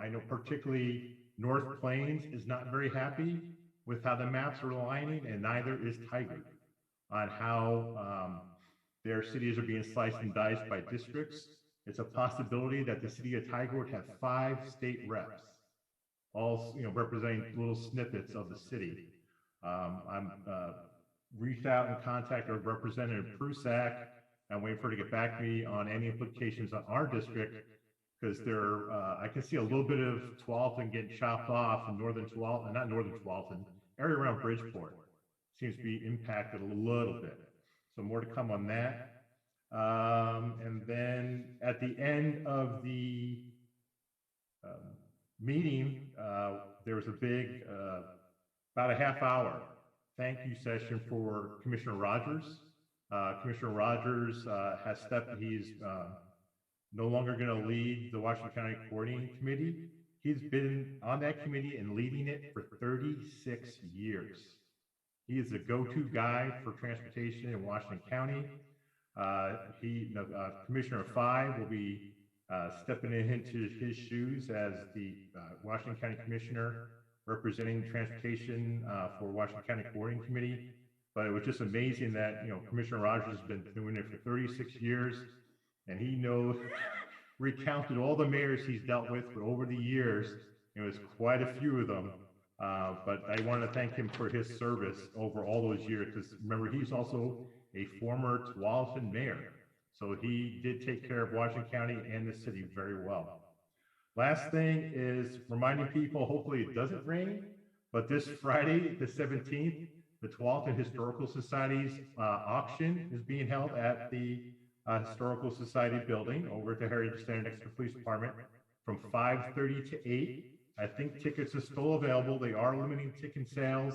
I know particularly North Plains is not very happy with how the maps are aligning, and neither is Tigard on how their cities are being sliced and diced by districts. It's a possibility that the city of Tigard would have 5 state reps, all representing little snippets of the city. I'm reached out and contacted Representative Prusak. I'm waiting for her to get back to me on any implications on our district, because there, I can see a little bit of Tualatin getting chopped off in northern Tualatin, not northern Tualatin, area around Bridgeport seems to be impacted a little bit. So more to come on that. And then at the end of the meeting, there was a big, about a half hour thank you session for Commissioner Rogers. Commissioner Rogers has stepped, he's no longer going to lead the Washington County Coordinating Committee. He's been on that committee and leading it for 36 years. He is the go-to guy for transportation in Washington County. Commissioner 5 will be stepping into his shoes as the Washington County Commissioner representing transportation for Washington County Coordinating Committee. But it was just amazing that, Commissioner Rogers has been doing it for 36 years, and he knows, recounted all the mayors he's dealt with over the years. It was quite a few of them. But I want to thank him for his service over all those years, because remember, he's also a former Tualatin mayor. So he did take care of Washington County and the city very well. Last thing is reminding people, hopefully it doesn't rain, but this Friday, the 17th, the Tualatin Historical Society's auction is being held at the Historical Society building over at the Heritage Center next to the police department from 5:30 to 8. I think tickets are still available. They are limiting ticket sales,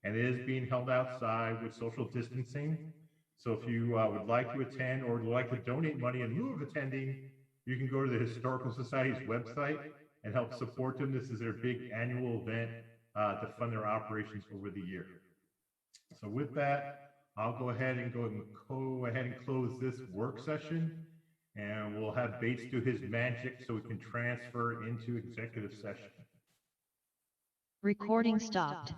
and it is being held outside with social distancing. So if you would like to attend or would like to donate money in lieu of attending, you can go to the Historical Society's website and help support them. This is their big annual event to fund their operations over the year. So with that, I'll go ahead and close this work session, and we'll have Bates do his magic so we can transfer into executive session. Recording stopped.